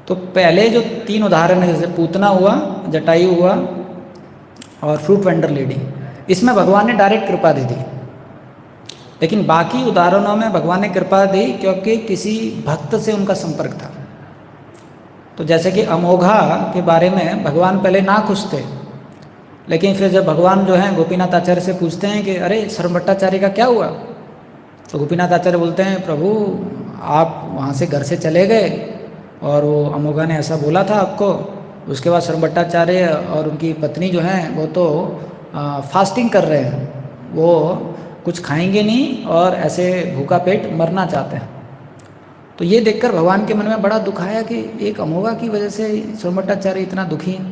तो पहले जो 3 उदाहरण है, जैसे पूतना हुआ, जटायु हुआ और फ्रूट वेंडर लेडी, इसमें भगवान ने डायरेक्ट कृपा दे दी। लेकिन बाकी उदाहरणों में भगवान ने कृपा दी क्योंकि किसी भक्त से उनका संपर्क था। तो जैसे कि अमोघा के बारे में भगवान पहले ना खुश थे, लेकिन फिर जब भगवान जो हैं गोपीनाथ आचार्य से पूछते हैं कि अरे सरभट्टाचार्य का क्या हुआ, तो गोपीनाथ आचार्य बोलते हैं प्रभु आप वहाँ से घर से चले गए और वो अमोघा ने ऐसा बोला था आपको। उसके बाद सरभट्टाचार्य और उनकी पत्नी जो हैं वो तो फास्टिंग कर रहे हैं, वो कुछ खाएंगे नहीं और ऐसे भूखा पेट मरना चाहते हैं। तो ये देखकर भगवान के मन में बड़ा दुख आया कि एक अमोघा की वजह से सरभट्टाचार्य इतना दुखी है,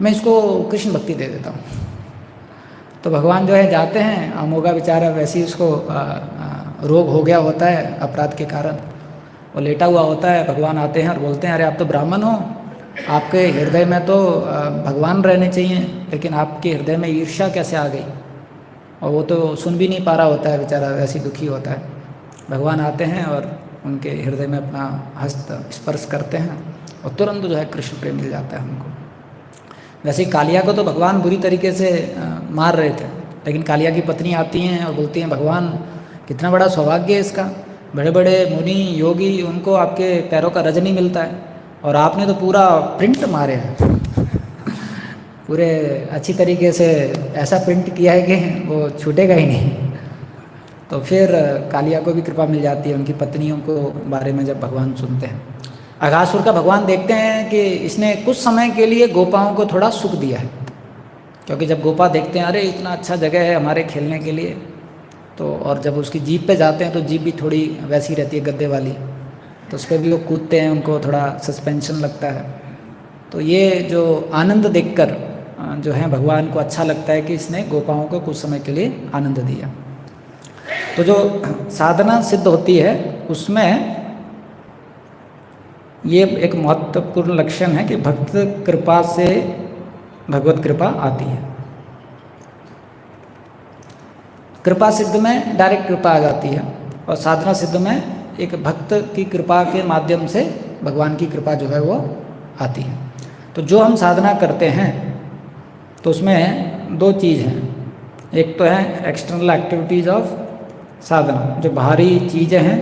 मैं इसको कृष्ण भक्ति दे देता हूँ। तो भगवान जो है जाते हैं, अमोघा बेचारा वैसे ही उसको रोग हो गया होता है अपराध के कारण, वो लेटा हुआ होता है। भगवान आते हैं और बोलते हैं अरे आप तो ब्राह्मण हो, आपके हृदय में तो भगवान रहने चाहिए, लेकिन आपके हृदय में ईर्ष्या कैसे आ गई। और वो तो सुन भी नहीं पा रहा होता है बेचारा, वैसे ही दुखी होता है। भगवान आते हैं और उनके हृदय में अपना हस्त स्पर्श करते हैं और तुरंत जो है कृष्ण प्रेम मिल जाता है उनको। वैसे ही कालिया को तो भगवान बुरी तरीके से मार रहे थे, लेकिन कालिया की पत्नी आती हैं और बोलती हैं भगवान कितना बड़ा सौभाग्य है इसका, बड़े बड़े मुनि योगी उनको आपके पैरों का रज नहीं मिलता है और आपने तो पूरा प्रिंट मारे हैं, पूरे अच्छी तरीके से ऐसा प्रिंट किया है कि वो छूटेगा ही नहीं। तो फिर कालिया को भी कृपा मिल जाती है उनकी पत्नियों को बारे में जब भगवान सुनते हैं। अघासुर का भगवान देखते हैं कि इसने कुछ समय के लिए गोपाओं को थोड़ा सुख दिया है, क्योंकि जब गोपा देखते हैं अरे इतना अच्छा जगह है हमारे खेलने के लिए, तो और जब उसकी जीप पे जाते हैं तो जीप भी थोड़ी वैसी रहती है गद्दे वाली, तो उस पर भी वो कूदते हैं, उनको थोड़ा सस्पेंशन लगता है। तो ये जो आनंद देखकर जो है भगवान को अच्छा लगता है कि इसने गोपाओं को कुछ समय के लिए आनंद दिया। तो जो साधना सिद्ध होती है उसमें ये एक महत्वपूर्ण लक्षण है कि भक्त कृपा से भगवत कृपा आती है। कृपा सिद्ध में डायरेक्ट कृपा आ जाती है और साधना सिद्ध में एक भक्त की कृपा के माध्यम से भगवान की कृपा जो है वो आती है। तो जो हम साधना करते हैं तो उसमें 2 चीज़ हैं, एक तो है एक्सटर्नल एक्टिविटीज़ ऑफ साधना, जो बाहरी चीज़ें हैं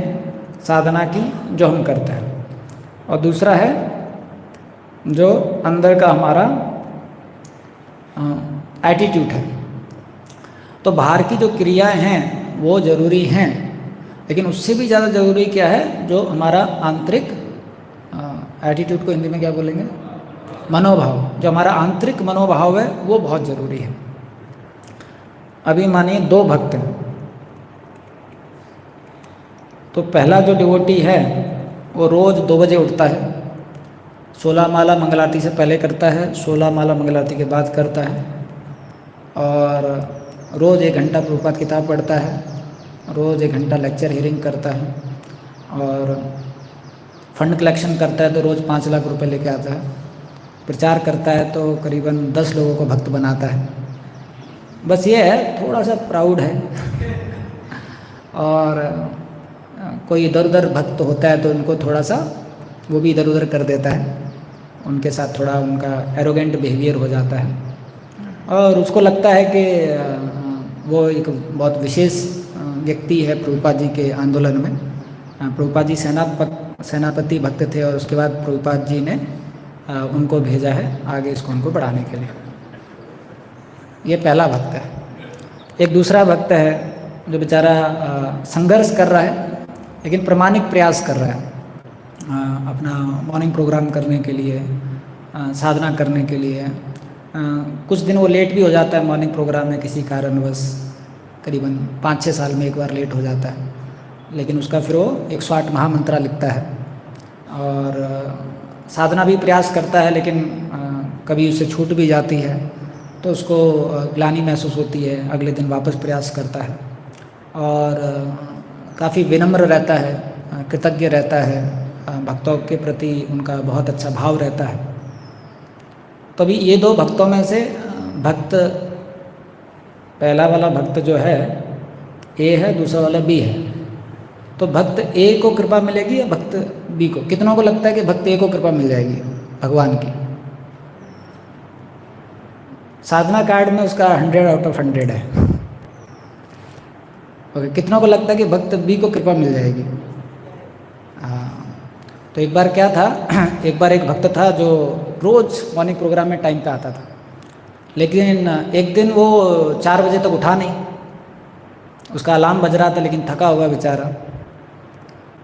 साधना की जो हम करते हैं, और दूसरा है जो अंदर का हमारा एटीट्यूड है। तो बाहर की जो क्रियाएं हैं वो ज़रूरी हैं, लेकिन उससे भी ज़्यादा ज़रूरी क्या है, जो हमारा आंतरिक एटीट्यूड को हिंदी में क्या बोलेंगे, मनोभाव, जो हमारा आंतरिक मनोभाव है वो बहुत ज़रूरी है। अभी मानिए 2 भक्त हैं, तो पहला जो डिवोटी है वो रोज़ 2 बजे उठता है, 16 माला मंगलारती से पहले करता है, 16 माला मंगलारती के बाद करता है, और रोज़ 1 घंटा प्रभुपाद किताब पढ़ता है, रोज़ 1 घंटा लेक्चर हियरिंग करता है, और फंड कलेक्शन करता है तो रोज़ 5 लाख रुपए लेके आता है, प्रचार करता है तो करीबन 10 लोगों को भक्त बनाता है। बस ये है थोड़ा सा प्राउड है और कोई इधर उधर भक्त होता है तो उनको थोड़ा सा वो भी इधर उधर कर देता है, उनके साथ थोड़ा उनका एरोगेंट बिहेवियर हो जाता है, और उसको लगता है कि वो एक बहुत विशेष व्यक्ति है प्रभुपाद जी के आंदोलन में। प्रभुपाद जी सेनापति भक्त थे और उसके बाद प्रभुपाद जी ने उनको भेजा है आगे इसको उनको बढ़ाने के लिए। ये पहला भक्त है। एक दूसरा भक्त है जो बेचारा संघर्ष कर रहा है लेकिन प्रामाणिक प्रयास कर रहा है अपना मॉर्निंग प्रोग्राम करने के लिए, साधना करने के लिए। कुछ दिन वो लेट भी हो जाता है मॉर्निंग प्रोग्राम में किसी कारणवश, करीबन 5-6 साल में एक बार लेट हो जाता है, लेकिन उसका फिर वो 108 महामंत्रा लिखता है और साधना भी प्रयास करता है, लेकिन कभी उससे छूट भी जाती है तो उसको ग्लानि महसूस होती है, अगले दिन वापस प्रयास करता है और काफ़ी विनम्र रहता है, कृतज्ञ रहता है, भक्तों के प्रति उनका बहुत अच्छा भाव रहता है। तो अभी ये 2 भक्तों में से भक्त, पहला वाला भक्त जो है ए है, दूसरा वाला बी है। तो भक्त ए को कृपा मिलेगी या भक्त बी को? कितनों को लगता है कि भक्त ए को कृपा मिल जाएगी भगवान की? साधना कार्ड में उसका 100 आउट ऑफ 100 है। ओके, कितनों को लगता है कि भक्त बी को कृपा मिल जाएगी? हाँ, तो एक बार क्या था एक बार एक भक्त था जो रोज़ मॉर्निंग प्रोग्राम में टाइम पे आता था, लेकिन एक दिन वो 4 बजे तक उठा नहीं। उसका अलार्म बज रहा था लेकिन थका होगा बेचारा।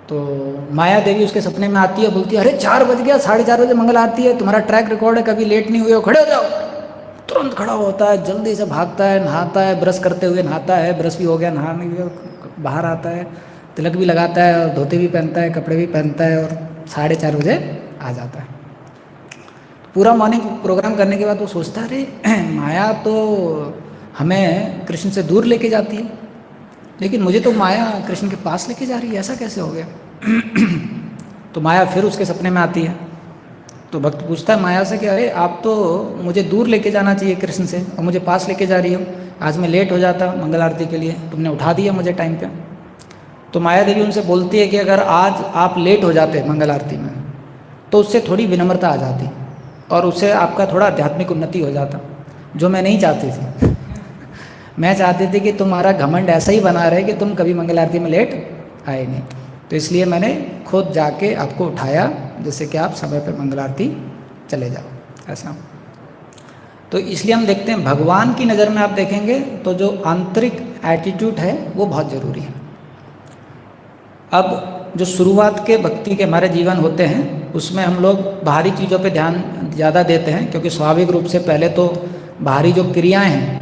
तो माया देवी उसके सपने में आती है, बोलती है अरे 4 बज गया, 4:30 बजे मंगल आरती है, तुम्हारा ट्रैक रिकॉर्ड है, कभी लेट नहीं हुए हो, खड़े हो जाओ। तुरंत खड़ा होता है, जल्दी से भागता है, नहाता है, ब्रश करते हुए नहाता है, ब्रश भी हो गया, नहाने भी बाहर आता है, तिलक भी लगाता है और धोती भी पहनता है, कपड़े भी पहनता है और 4:30 बजे आ जाता है। पूरा मॉर्निंग प्रोग्राम करने के बाद वो सोचता है अरे माया तो हमें कृष्ण से दूर लेके जाती है, लेकिन मुझे तो माया कृष्ण के पास लेके जा रही है, ऐसा कैसे हो गया? तो माया फिर उसके सपने में आती है। तो भक्त पूछता है माया से कि अरे आप तो मुझे दूर लेके जाना चाहिए कृष्ण से और मुझे पास लेके जा रही हो, आज मैं लेट हो जाता मंगल आरती के लिए, तुमने उठा दिया मुझे टाइम पे। तो माया देवी उनसे बोलती है कि अगर आज आप लेट हो जाते मंगल आरती में तो उससे थोड़ी विनम्रता आ जाती और उससे आपका थोड़ा आध्यात्मिक उन्नति हो जाता, जो मैं नहीं चाहती थी। मैं चाहती थी कि तुम्हारा घमंड ऐसा ही बना रहे कि तुम कभी मंगल आरती में लेट आए नहीं, तो इसलिए मैंने खुद जाके आपको उठाया जिससे कि आप समय पर मंगल आरती चले जाओ, ऐसा। तो इसलिए हम देखते हैं भगवान की नज़र में आप देखेंगे तो जो आंतरिक एटीट्यूड है वो बहुत ज़रूरी है। अब जो शुरुआत के भक्ति के हमारे जीवन होते हैं उसमें हम लोग बाहरी चीज़ों पे ध्यान ज़्यादा देते हैं, क्योंकि स्वाभाविक रूप से पहले तो बाहरी जो क्रियाएं हैं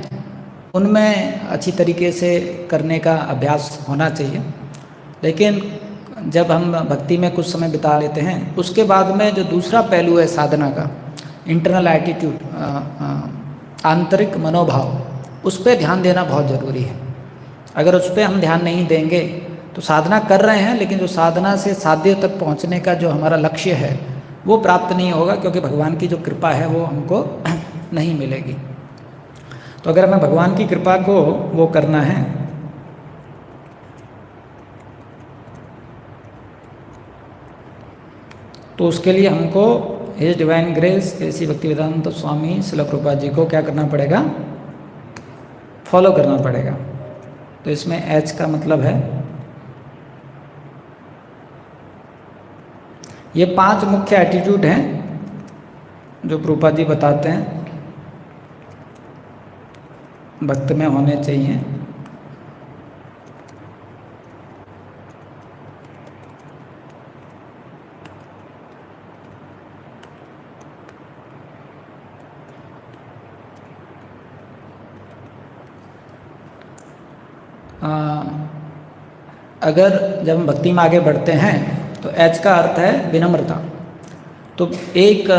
उनमें अच्छी तरीके से करने का अभ्यास होना चाहिए। लेकिन जब हम भक्ति में कुछ समय बिता लेते हैं उसके बाद में जो दूसरा पहलू है साधना का, इंटरनल एटीट्यूड, आंतरिक मनोभाव, उस पर ध्यान देना बहुत ज़रूरी है। अगर उस पर हम ध्यान नहीं देंगे तो साधना कर रहे हैं लेकिन जो साधना से साध्य तक पहुंचने का जो हमारा लक्ष्य है वो प्राप्त नहीं होगा, क्योंकि भगवान की जो कृपा है वो हमको नहीं मिलेगी। तो अगर हमें भगवान की कृपा को वो करना है तो उसके लिए हमको his divine grace Shri Bhaktivedanta Swami Srila Prabhupada ji को क्या करना पड़ेगा? फॉलो करना पड़ेगा। तो इसमें एच का मतलब है ये 5 मुख्य एटीट्यूड हैं जो प्रभुपाद जी बताते हैं भक्त में होने चाहिए। अगर जब हम भक्ति में आगे बढ़ते हैं तो एच का अर्थ है विनम्रता। तो एक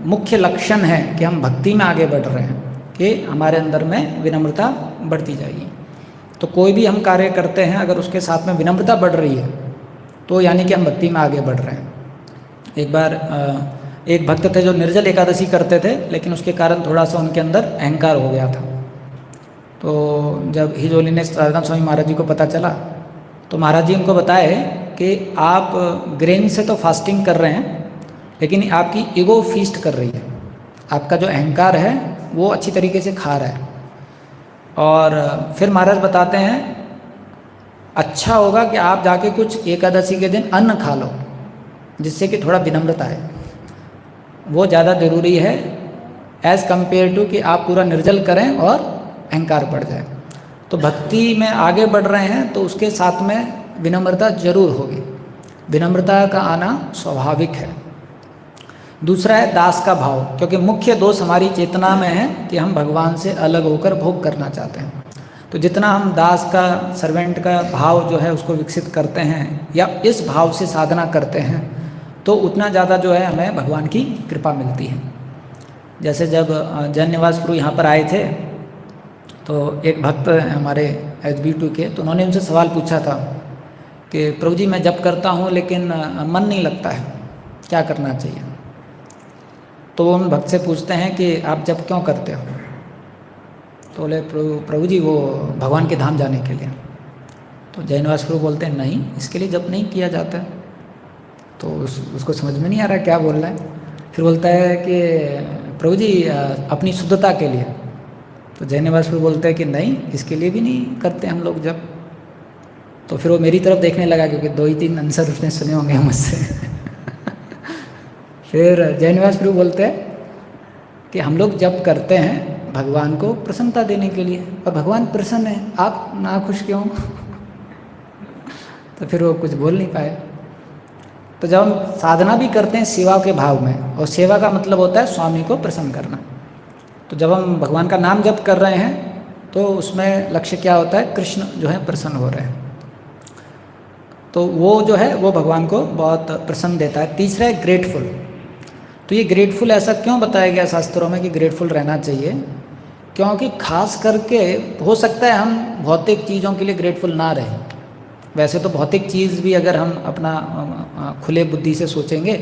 मुख्य लक्षण है कि हम भक्ति में आगे बढ़ रहे हैं कि हमारे अंदर में विनम्रता बढ़ती जाएगी। तो कोई भी हम कार्य करते हैं अगर उसके साथ में विनम्रता बढ़ रही है तो यानी कि हम भक्ति में आगे बढ़ रहे हैं। एक बार एक भक्त थे जो निर्जल एकादशी करते थे, लेकिन उसके कारण थोड़ा सा उनके अंदर अहंकार हो गया था। तो जब हिज होलीनेस राधाकांत स्वामी महाराज जी को पता चला तो महाराज जी उनको बताए कि आप ग्रेन से तो फास्टिंग कर रहे हैं लेकिन आपकी ईगो फीस्ट कर रही है, आपका जो अहंकार है वो अच्छी तरीके से खा रहा है। और फिर महाराज बताते हैं अच्छा होगा कि आप जाके कुछ एकादशी के दिन अन्न खा लो जिससे कि थोड़ा विनम्रता है, वो ज़्यादा ज़रूरी है एज़ कम्पेयर टू कि आप पूरा निर्जल करें और अहंकार बढ़ जाए। तो भक्ति में आगे बढ़ रहे हैं तो उसके साथ में विनम्रता जरूर होगी, विनम्रता का आना स्वाभाविक है। दूसरा है दास का भाव, क्योंकि मुख्य दोष हमारी चेतना में है कि हम भगवान से अलग होकर भोग करना चाहते हैं। तो जितना हम दास का, सर्वेंट का भाव जो है उसको विकसित करते हैं या इस भाव से साधना करते हैं तो उतना ज़्यादा जो है हमें भगवान की कृपा मिलती है। जैसे जब जन निवास प्रभु यहाँ पर आए थे तो एक भक्त हमारे HB2 के, तो उन्होंने उनसे सवाल पूछा था कि प्रभु जी मैं जप करता हूँ लेकिन मन नहीं लगता है, क्या करना चाहिए? तो वो उन भक्त से पूछते हैं कि आप जप क्यों करते हो? तो बोले प्रभु जी वो भगवान के धाम जाने के लिए। तो जयनिवास प्रभु बोलते हैं नहीं, इसके लिए जप नहीं किया जाता है। तो उसको समझ में नहीं आ रहा क्या बोल रहा है। फिर बोलता है कि प्रभु जी अपनी शुद्धता के लिए। तो जयनिवास प्रभु बोलते हैं कि नहीं, इसके लिए भी नहीं करते हम लोग जप। तो फिर वो मेरी तरफ देखने लगा, क्योंकि 2 ही 3 आंसर उसने सुने होंगे मुझसे। फिर जयनिवास प्रभु बोलते हैं कि हम लोग जप करते हैं भगवान को प्रसन्नता देने के लिए, और भगवान प्रसन्न है, आप नाखुश क्यों? तो फिर वो कुछ बोल नहीं पाए। तो जब हम साधना भी करते हैं सेवा के भाव में, और सेवा का मतलब होता है स्वामी को प्रसन्न करना। तो जब हम भगवान का नाम जप कर रहे हैं तो उसमें लक्ष्य क्या होता है, कृष्ण जो है प्रसन्न हो रहे हैं। तो वो जो है वो भगवान को बहुत प्रसन्न देता है। तीसरा है ग्रेटफुल। तो ये ग्रेटफुल ऐसा क्यों बताया गया शास्त्रों में कि ग्रेटफुल रहना चाहिए? क्योंकि खास करके हो सकता है हम भौतिक चीज़ों के लिए ग्रेटफुल ना रहें। वैसे तो भौतिक चीज़ भी अगर हम अपना खुले बुद्धि से सोचेंगे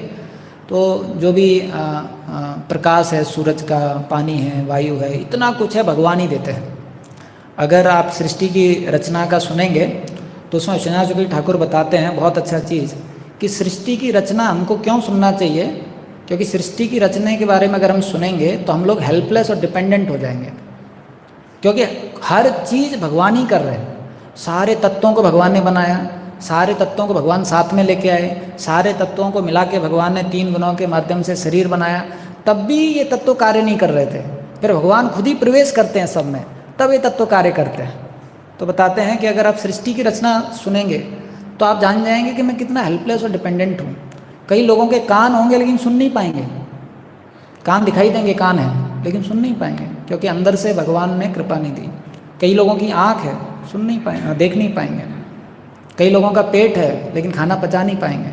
तो जो भी प्रकाश है, सूरज का, पानी है, वायु है, इतना कुछ है भगवान ही देते हैं। अगर आप सृष्टि की रचना का सुनेंगे तो उसमें श्रीनाथ चक्रवर्ती ठाकुर बताते हैं बहुत अच्छा चीज़ कि सृष्टि की रचना हमको क्यों सुनना चाहिए। क्योंकि सृष्टि की रचना के बारे में अगर हम सुनेंगे तो हम लोग हेल्पलेस और डिपेंडेंट हो जाएंगे, क्योंकि हर चीज़ भगवान ही कर रहे हैं। सारे तत्वों को भगवान ने बनाया, सारे तत्वों को भगवान साथ में लेके आए, सारे तत्वों को मिला के भगवान ने 3 गुणों के माध्यम से शरीर बनाया, तब भी ये तत्व कार्य नहीं कर रहे थे। फिर भगवान खुद ही प्रवेश करते हैं सब में, तब ये तत्व कार्य करते हैं। तो बताते हैं कि अगर आप सृष्टि की रचना सुनेंगे तो आप जान जाएंगे कि मैं कितना हेल्पलेस और डिपेंडेंट हूँ। कई लोगों के कान होंगे लेकिन सुन नहीं पाएंगे, कान दिखाई देंगे, कान है लेकिन सुन नहीं पाएंगे, क्योंकि अंदर से भगवान ने कृपा नहीं दी। कई लोगों की आँख है, सुन नहीं पाएंगे, देख नहीं पाएंगे। कई लोगों का पेट है लेकिन खाना पचा नहीं पाएंगे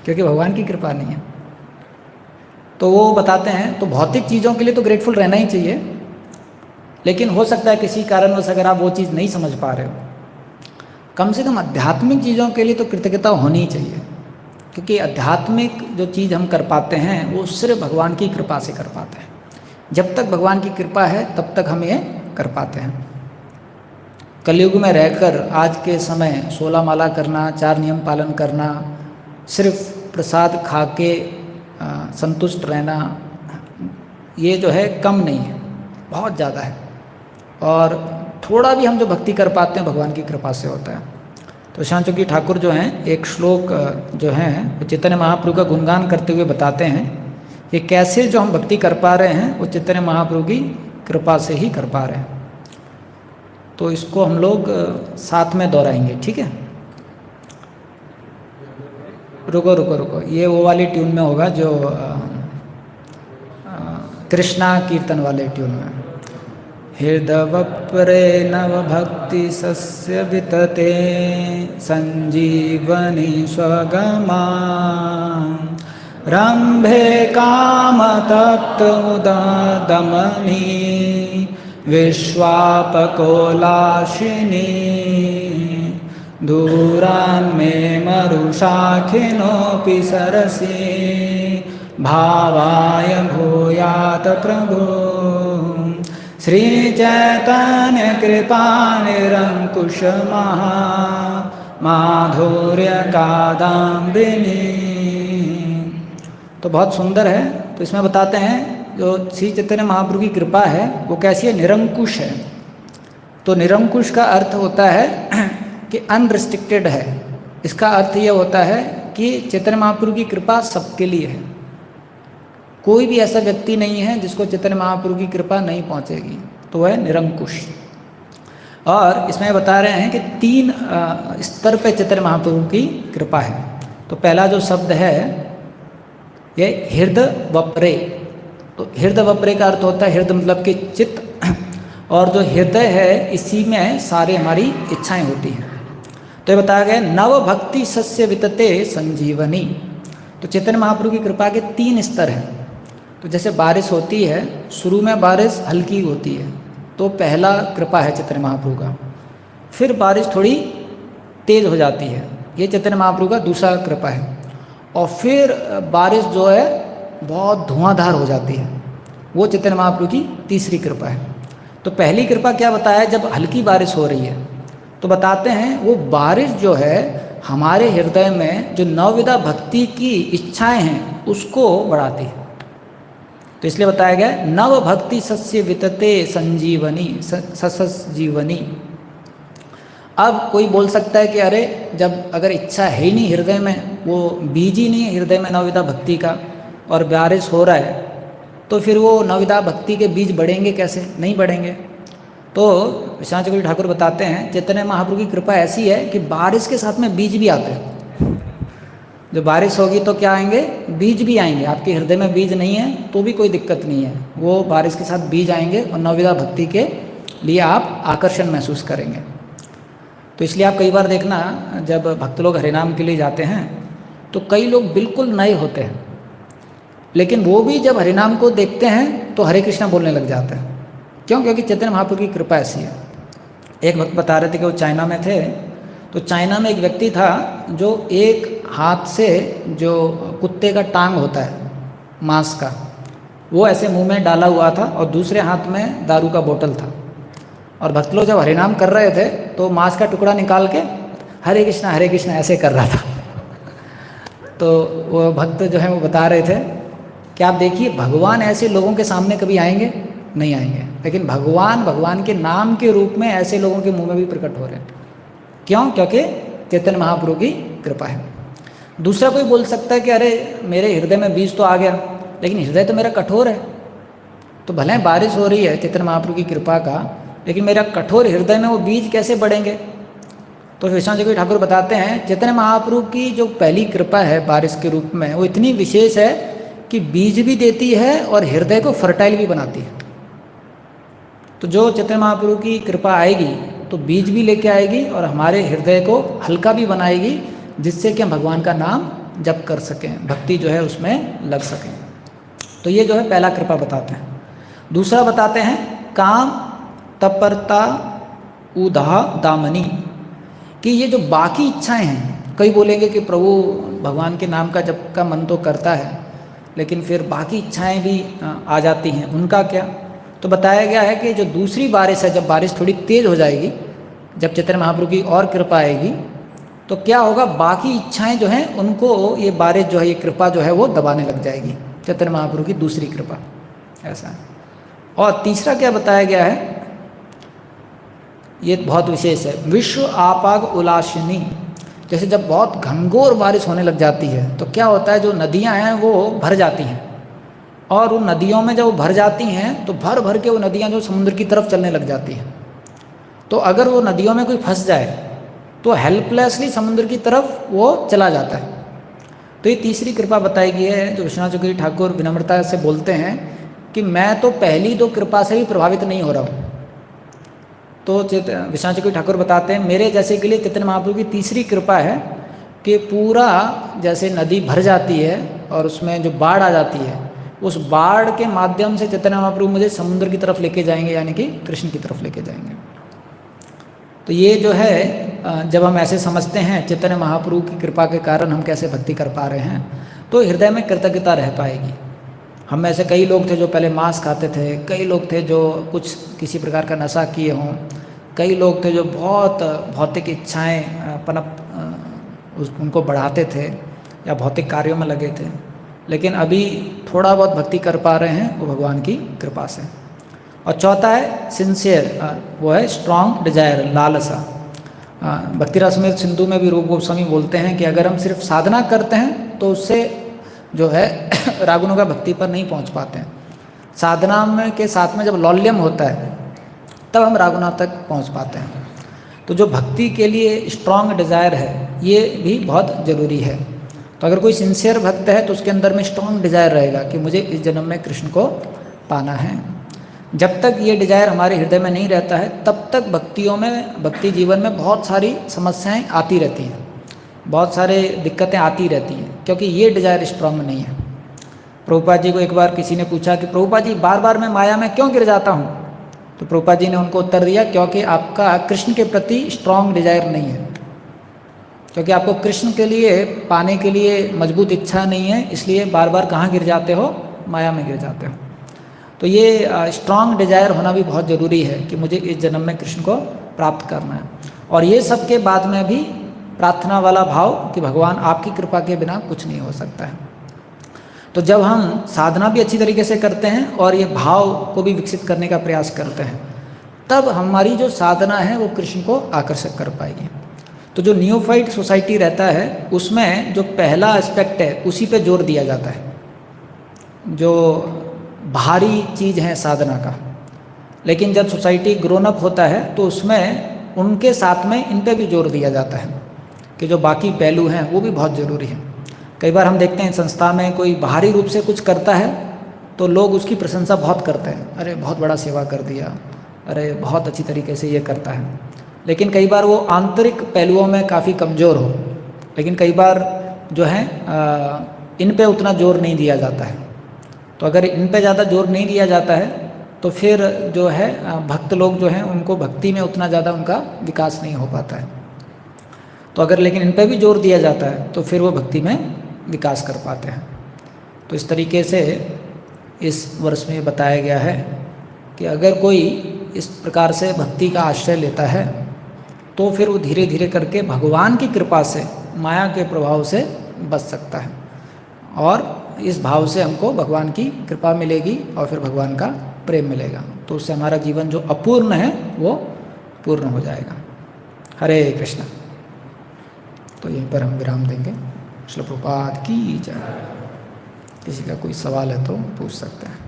क्योंकि भगवान की कृपा नहीं है। तो वो बताते हैं, तो भौतिक चीज़ों के लिए तो ग्रेटफुल रहना ही चाहिए, लेकिन हो सकता है किसी कारणवश अगर आप वो चीज़ नहीं समझ पा रहे हो, कम से कम आध्यात्मिक चीज़ों के लिए तो कृतज्ञता होनी ही चाहिए। क्योंकि आध्यात्मिक जो चीज़ हम कर पाते हैं वो सिर्फ भगवान की कृपा से कर पाते हैं। जब तक भगवान की कृपा है तब तक हम ये कर पाते हैं। कलयुग में रहकर आज के समय 16 माला करना, 4 नियम पालन करना, सिर्फ प्रसाद खा के संतुष्ट रहना, ये जो है कम नहीं है, बहुत ज़्यादा है। और थोड़ा भी हम जो भक्ति कर पाते हैं भगवान की कृपा से होता है। तो श्रीनाथ चक्रवर्ती ठाकुर जो हैं एक श्लोक जो है वो चैतन्य महाप्रभु का गुणगान करते हुए बताते हैं कि कैसे जो हम भक्ति कर पा रहे हैं वो चैतन्य महाप्रभु की कृपा से ही कर पा रहे हैं। तो इसको हम लोग साथ में दोहराएंगे, ठीक है? रुको रुको रुको, ये वो वाली ट्यून में होगा जो कृष्णा कीर्तन वाले ट्यून में। हृदवप्रे नव भक्ति सस्य वितते संजीवनी स्वगमा रंभे काम तप्त उदमनी विश्वापकोलाशिनी दूरान्मे मरुशाखिनोऽपि सरसि भावाय भूयात प्रभु श्री चैतन्य कृपा निरंकुश माधुर्य कादम्बिनी। तो बहुत सुंदर है। तो इसमें बताते हैं जो श्री चैतन्य महाप्रभु की कृपा है वो कैसी है, निरंकुश है। तो निरंकुश का अर्थ होता है कि अनरिस्ट्रिक्टेड है। इसका अर्थ ये होता है कि चैतन्य महाप्रभु की कृपा सबके लिए है। कोई भी ऐसा व्यक्ति नहीं है जिसको चैतन्य महाप्रभु की कृपा नहीं पहुंचेगी, तो वह निरंकुश। और इसमें बता रहे हैं कि 3 स्तर पे चैतन्य महाप्रभु की कृपा है। तो पहला जो शब्द है ये हृदय वप्रे। तो हृदय वप्रे का अर्थ होता है, हृदय मतलब कि चित्त, और जो हृदय है इसी में सारे हमारी इच्छाएं होती हैं। तो ये बताया गया नव भक्ति सस्य वितते संजीवनी। तो चैतन्य महाप्रभु की कृपा के 3 स्तर हैं। तो जैसे बारिश होती है, शुरू में बारिश हल्की होती है, तो पहला कृपा है चैतन्य महाप्रभु का। फिर बारिश थोड़ी तेज हो जाती है, ये चैतन्य महाप्रभु का दूसरा कृपा है। और फिर बारिश जो है बहुत धुआंधार हो जाती है, वो चैतन्य महाप्रभु की तीसरी कृपा है। तो पहली कृपा क्या बताया, जब हल्की बारिश हो रही है तो बताते हैं वो बारिश जो है हमारे हृदय में जो नवविधा भक्ति की इच्छाएं हैं उसको बढ़ाती है। तो इसलिए बताया गया नव भक्ति सस्य वितते संजीवनी ससजीवनी। अब कोई बोल सकता है कि अरे जब अगर इच्छा है ही नहीं हृदय में, वो बीज ही नहीं है हृदय में नवविधा भक्ति का, और बारिश हो रहा है, तो फिर वो नवविधा भक्ति के बीज बढ़ेंगे कैसे? नहीं बढ़ेंगे। तो विश्वनाथ चक्रवर्ती ठाकुर बताते हैं चैतन्य महाप्रभु की कृपा ऐसी है कि बारिश के साथ में बीज भी आते हैं। जब बारिश होगी तो क्या आएंगे? बीज भी आएंगे। आपके हृदय में बीज नहीं है तो भी कोई दिक्कत नहीं है, वो बारिश के साथ बीज आएंगे और नवविधा भक्ति के लिए आप आकर्षण महसूस करेंगे। तो इसलिए आप कई बार देखना जब भक्त लोग हरिनाम के लिए जाते हैं तो कई लोग बिल्कुल नए होते हैं, लेकिन वो भी जब हरिनाम को देखते हैं तो हरे कृष्णा बोलने लग जाते हैं। क्यों? क्योंकि चैतन्य महाप्रभु की कृपा ऐसी है। एक वक्त बता रहे थे कि वो चाइना में थे, तो चाइना में एक व्यक्ति था जो एक हाथ से जो कुत्ते का टांग होता है मांस का, वो ऐसे मुंह में डाला हुआ था और दूसरे हाथ में दारू का बोतल था। और भक्त लोग जब हरिनाम कर रहे थे तो मांस का टुकड़ा निकाल के हरे कृष्णा ऐसे कर रहा था। तो वो भक्त जो है वो बता रहे थे कि आप देखिए भगवान ऐसे लोगों के सामने कभी आएंगे नहीं आएंगे, लेकिन भगवान के नाम के रूप में ऐसे लोगों के मुंह में भी प्रकट हो रहे हैं। क्यों? क्योंकि चैतन्य महाप्रभु की कृपा है। दूसरा कोई बोल सकता है कि अरे मेरे हृदय में बीज तो आ गया, लेकिन हृदय तो मेरा कठोर है। तो भले बारिश हो रही है चैतन्य महाप्रभु की कृपा का, लेकिन मेरा कठोर हृदय में वो बीज कैसे बढ़ेंगे? तो विश्वनाथ चक्रवर्ती ठाकुर बताते हैं चैतन्य महाप्रभु की जो पहली कृपा है बारिश के रूप में, वो इतनी विशेष है कि बीज भी देती है और हृदय को फर्टाइल भी बनाती है। तो जो चैतन्य महाप्रभु की कृपा आएगी तो बीज भी लेके आएगी और हमारे हृदय को हल्का भी बनाएगी, जिससे कि हम भगवान का नाम जप कर सकें, भक्ति जो है उसमें लग सकें। तो ये जो है पहला कृपा बताते हैं। दूसरा बताते हैं काम तत्परता उदा दामनी, कि ये जो बाकी इच्छाएं हैं, कई बोलेंगे कि प्रभु भगवान के नाम का जप का मन तो करता है लेकिन फिर बाकी इच्छाएं भी आ जाती हैं, उनका क्या? तो बताया गया है कि जो दूसरी बारिश है, जब बारिश थोड़ी तेज़ हो जाएगी, जब चैतन्य महाप्रभु की और कृपा आएगी, तो क्या होगा? बाकी इच्छाएं जो हैं उनको ये बारिश जो है, ये कृपा जो है वो दबाने लग जाएगी। चैतन्य महाप्रभु की दूसरी कृपा ऐसा है। और तीसरा क्या बताया गया है, ये बहुत विशेष है, विश्व आपाग उलासिनी। जैसे जब बहुत घनघोर बारिश होने लग जाती है तो क्या होता है, जो नदियां हैं वो भर जाती हैं, और उन नदियों में जब वो भर जाती हैं तो भर भर के वो नदियां जो समुद्र की तरफ चलने लग जाती हैं। तो अगर वो नदियों में कोई फंस जाए तो हेल्पलेसली समुद्र की तरफ वो चला जाता है। तो ये तीसरी कृपा बताई गई है, जो विश्वनाथ चक्रवर्ती ठाकुर विनम्रता से बोलते हैं कि मैं तो पहली दो कृपा से भी प्रभावित नहीं हो रहा हूँ। तो विश्वनाथ चक्रवर्ती ठाकुर बताते हैं मेरे जैसे के लिए चैतन्य महाप्रभु की तीसरी कृपा है कि पूरा जैसे नदी भर जाती है और उसमें जो बाढ़ आ जाती है, उस बाढ़ के माध्यम से चैतन्य महाप्रभु मुझे समुद्र की तरफ लेके जाएंगे, यानी कि कृष्ण की तरफ लेके जाएंगे। तो ये जो है जब हम ऐसे समझते हैं चैतन्य महाप्रभु की कृपा के कारण हम कैसे भक्ति कर पा रहे हैं, तो हृदय में कृतज्ञता रह पाएगी। हम में से कई लोग थे जो पहले मांस खाते थे, कई लोग थे जो कुछ किसी प्रकार का नशा किए हों, कई लोग थे जो बहुत भौतिक इच्छाएं उनको बढ़ाते थे या भौतिक कार्यों में लगे थे, लेकिन अभी थोड़ा बहुत भक्ति कर पा रहे हैं वो भगवान की कृपा से। और चौथा है सिंसियर, वो है स्ट्रॉन्ग डिजायर, लालसा। भक्ति रसमेत सिंधु में भी रूप गोस्वामी बोलते हैं कि अगर हम सिर्फ साधना करते हैं तो उससे जो है रागुणों का भक्ति पर नहीं पहुंच पाते हैं। साधना में के साथ में जब लौल्यम होता है तब हम रागुना तक पहुंच पाते हैं। तो जो भक्ति के लिए स्ट्रॉन्ग डिज़ायर है ये भी बहुत ज़रूरी है। तो अगर कोई सिंसियर भक्त है तो उसके अंदर में स्ट्रॉन्ग डिज़ायर रहेगा कि मुझे इस जन्म में कृष्ण को पाना है। जब तक ये डिज़ायर हमारे हृदय में नहीं रहता है तब तक भक्ति जीवन में बहुत सारी समस्याएं आती रहती हैं, बहुत सारे दिक्कतें आती रहती हैं, क्योंकि ये डिज़ायर स्ट्रॉन्ग नहीं है। प्रभुपाद जी को एक बार किसी ने पूछा कि प्रभुपाद जी बार बार मैं माया में क्यों गिर जाता हूँ? तो प्रभुपाद जी ने उनको उत्तर दिया, क्योंकि आपका कृष्ण के प्रति स्ट्रॉन्ग डिज़ायर नहीं है, क्योंकि आपको कृष्ण के लिए पाने के लिए मजबूत इच्छा नहीं है, इसलिए बार बार कहाँ गिर जाते हो? माया में गिर जाते हो। तो ये स्ट्रॉन्ग डिज़ायर होना भी बहुत ज़रूरी है कि मुझे इस जन्म में कृष्ण को प्राप्त करना है। और ये सब के बाद में भी प्रार्थना वाला भाव कि भगवान आपकी कृपा के बिना कुछ नहीं हो सकता है। तो जब हम साधना भी अच्छी तरीके से करते हैं और ये भाव को भी विकसित करने का प्रयास करते हैं, तब हमारी जो साधना है वो कृष्ण को आकर्षित कर पाएगी। तो जो नियोफाइट सोसाइटी रहता है उसमें जो पहला एस्पेक्ट है उसी पे जोर दिया जाता है, जो भारी चीज़ है साधना का। लेकिन जब सोसाइटी ग्रोन अप होता है तो उसमें उनके साथ में इन पे भी जोर दिया जाता है कि जो बाकी पहलू हैं वो भी बहुत ज़रूरी है। कई बार हम देखते हैं संस्था में कोई बाहरी रूप से कुछ करता है तो लोग उसकी प्रशंसा बहुत करते हैं, अरे बहुत बड़ा सेवा कर दिया, अरे बहुत अच्छी तरीके से ये करता है। लेकिन कई बार वो आंतरिक पहलुओं में काफ़ी कमज़ोर हो, लेकिन कई बार जो है इन पे उतना जोर नहीं दिया जाता है। तो अगर इन पे ज़्यादा जोर नहीं दिया जाता है तो फिर जो है भक्त लोग जो हैं उनको भक्ति में उतना ज़्यादा उनका विकास नहीं हो पाता है। तो अगर लेकिन इन पे भी जोर दिया जाता है तो फिर वो भक्ति में विकास कर पाते हैं। तो इस तरीके से इस वर्ष में बताया गया है कि अगर कोई इस प्रकार से भक्ति का आश्रय लेता है तो फिर वो धीरे धीरे करके भगवान की कृपा से, माया के प्रभाव से बच सकता है, और इस भाव से हमको भगवान की कृपा मिलेगी और फिर भगवान का प्रेम मिलेगा। तो उससे हमारा जीवन जो अपूर्ण है वो पूर्ण हो जाएगा। हरे कृष्ण। तो यहीं पर हम विराम देंगे। श्रील प्रभुपाद की जय। किसी का कोई सवाल है तो पूछ सकते हैं।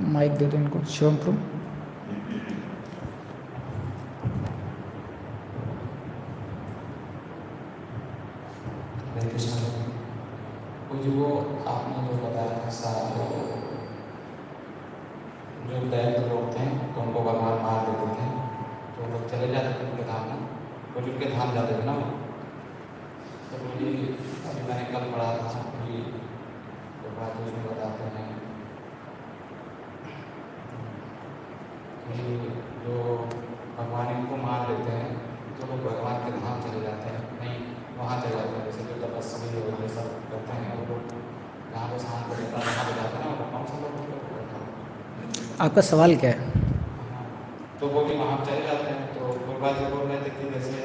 माइक दे दो इनको। शिवम प्रभु। वो आपने जो बताया था सारा, जो दैत्य लोग थे तो उनको भगवान मार देते थे, तो लोग चले जाते थे उनके धाम में, वो उनके धाम जाते थे ना। तो मुझे अभी मैंने कल पढ़ा था कि तो बात उसमें बताते हैं कि जो भगवान इनको मार देते हैं तो लोग भगवान के धाम चले जाते हैं, नहीं वहाँ चले जाते हैं। जैसे जो तपस्वी लोग ये सब करते हैं वो लोग जहाँ पे शांत रहता है वहाँ पे जाते हैं ना, वो कौन सा लोग। आपका सवाल क्या है? तो वो भी वहाँ चले जाते हैं। तो पूर्वा जी बोल रहे थे कि जैसे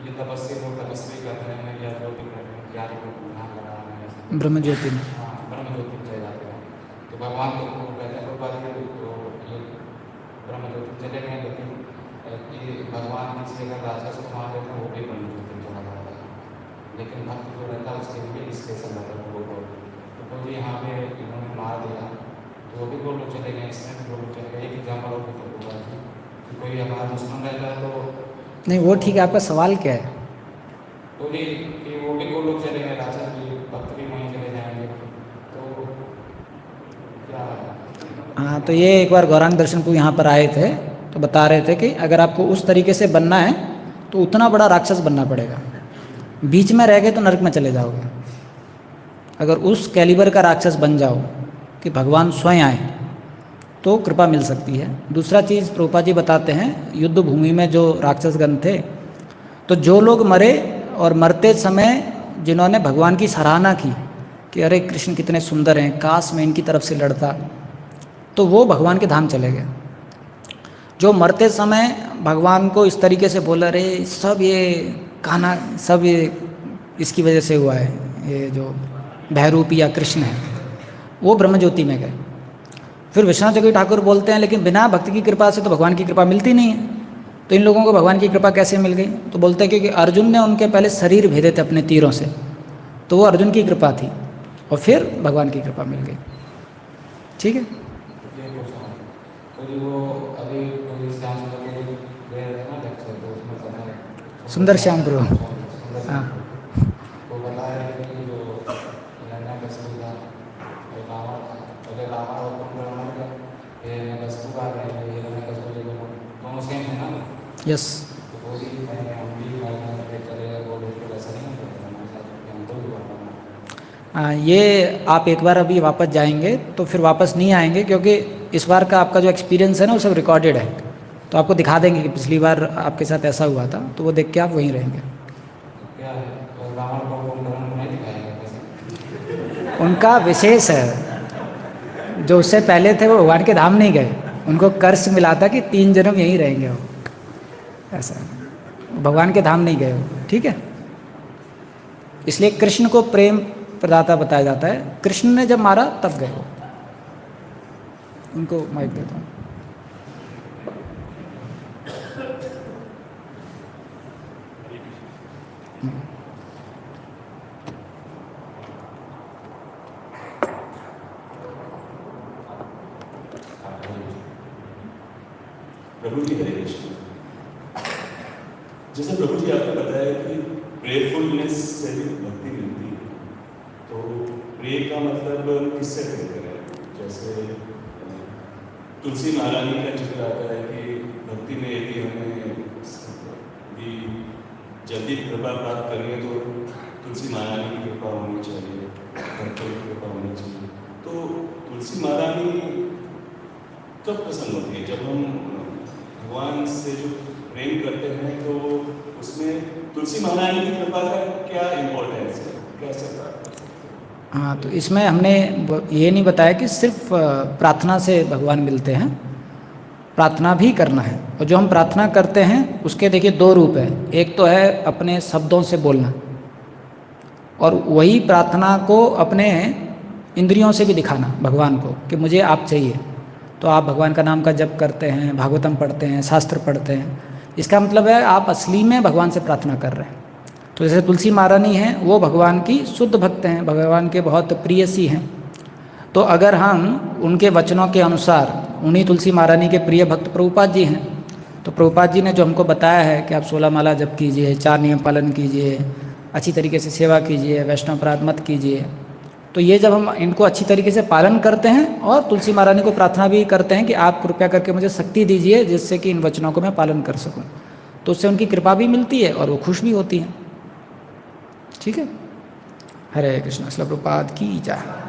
ये तपस्वी लोग तपस्वी कर रहे हैं या जो भी कर रहे हैं, क्या लोग ध्यान लगा रहे हैं ब्रह्म ज्योति में। हाँ, ब्रह्म ज्योति में चले जाते हैं। तो भगवान को कहते हैं पूर्वा जी तो ये ब्रह्म ज्योति चले गए, लेकिन कि भगवान किसी अगर राक्षस को मार देते हैं वो भी ब्रह्म ज्योति चला जाता है, लेकिन भक्त जो रहता है उसके लिए स्पेशल रहता है वो। तो भी यहाँ पे इन्होंने मार दिया तो वो भी दो लोग चले गए, इसमें भी दो लोग चले गए। एक एग्जाम्पल और भी तो हुआ कि कोई हमारा दुश्मन रहता है तो नहीं, वो ठीक है। आपका सवाल क्या है? तो भी कि वो भी दो लोग चले गए, राजा भी भक्त भी वहीं चले जाएंगे, तो क्या है? हाँ, तो ये एक बार गौरांग दर्शन को यहाँ पर आए थे तो बता रहे थे कि अगर आपको उस तरीके से बनना है तो उतना बड़ा राक्षस बनना पड़ेगा। बीच में रह गए तो नरक में चले जाओगे। अगर उस कैलिबर का राक्षस बन जाओ कि भगवान स्वयं आए तो कृपा मिल सकती है। दूसरा चीज़ प्रभुपाद जी बताते हैं, युद्ध भूमि में जो राक्षसगण थे तो जो लोग मरे और मरते समय जिन्होंने भगवान की सराहना की कि अरे कृष्ण कितने सुंदर हैं, काश मैं इनकी तरफ से लड़ता, तो वो भगवान के धाम चले गए। जो मरते समय भगवान को इस तरीके से बोला, अरे सब ये कान्हा, सब ये इसकी वजह से हुआ है, ये जो भैरूपी या कृष्ण है, वो ब्रह्म ज्योति में गए। फिर विश्वनाथ चक्रवर्ती ठाकुर बोलते हैं लेकिन बिना भक्ति की कृपा से तो भगवान की कृपा मिलती नहीं है, तो इन लोगों को भगवान की कृपा कैसे मिल गई? तो बोलते हैं क्योंकि अर्जुन ने उनके पहले शरीर भेजे थे अपने तीरों से, तो वो अर्जुन की कृपा थी और फिर भगवान की कृपा मिल गई। ठीक है। सुंदर श्याम प्रभु। हाँ, यस। ये आप एक बार अभी वापस जाएंगे तो फिर वापस नहीं आएंगे, क्योंकि इस बार का आपका जो एक्सपीरियंस है ना वो सब रिकॉर्डेड है, तो आपको दिखा देंगे कि पिछली बार आपके साथ ऐसा हुआ था, तो वो देख के आप वहीं रहेंगे। उनका विशेष है, जो उससे पहले थे वो भगवान के धाम नहीं गए, उनको कर्ष मिला था कि 3 जन्म यहीं रहेंगे वो, ऐसा भगवान के धाम नहीं गए वो, ठीक है। इसलिए कृष्ण को प्रेम प्रदाता बताया जाता है, कृष्ण ने जब मारा तब गए वो। उनको माइक देता हूँ। प्रभु जी हरे कृष्ण। जैसे प्रभु जी आपने बताया कि प्रेयरफुलनेस से भी भक्ति मिलती है, तो प्रे का मतलब किससे प्रे करें? जैसे तुलसी महारानी का जिक्र आता है कि भक्ति में यदि हमें जल्दी कृपा प्राप्त करनी है तो तुलसी महारानी की कृपा होनी चाहिए, भक्तों की कृपा होनी चाहिए। तो तुलसी महारानी कब प्रसन्न होती है? जब हम भगवान से जो प्रेम करते हैं तो उसमें तुलसी महारानी की कृपा का क्या इम्पोर्टेंस है, कैसे? हाँ, तो इसमें हमने ये नहीं बताया कि सिर्फ प्रार्थना से भगवान मिलते हैं, प्रार्थना भी करना है। और जो हम प्रार्थना करते हैं उसके देखिए 2 रूप है। एक तो है अपने शब्दों से बोलना, और वही प्रार्थना को अपने इंद्रियों से भी दिखाना भगवान को कि मुझे आप चाहिए। तो आप भगवान का नाम का जप करते हैं, भागवतम पढ़ते हैं, शास्त्र पढ़ते हैं, इसका मतलब है आप असली में भगवान से प्रार्थना कर रहे हैं। तो जैसे तुलसी महारानी हैं, वो भगवान की शुद्ध भक्त हैं, भगवान के बहुत प्रियसी हैं। तो अगर हम उनके वचनों के अनुसार, उन्हीं तुलसी महारानी के प्रिय भक्त प्रभुपाद जी हैं, तो प्रभुपाद जी ने जो हमको बताया है कि आप 16 माला जप कीजिए, 4 नियम पालन कीजिए, अच्छी तरीके से सेवा कीजिए, वैष्णव अपराध मत कीजिए, तो ये जब हम इनको अच्छी तरीके से पालन करते हैं और तुलसी महारानी को प्रार्थना भी करते हैं कि आप कृपया करके मुझे शक्ति दीजिए जिससे कि इन वचनों को मैं पालन कर सकूं, तो उससे उनकी कृपा भी मिलती है और वो खुश भी होती हैं। ठीक है। हरे कृष्ण। श्रील प्रभुपाद की जय।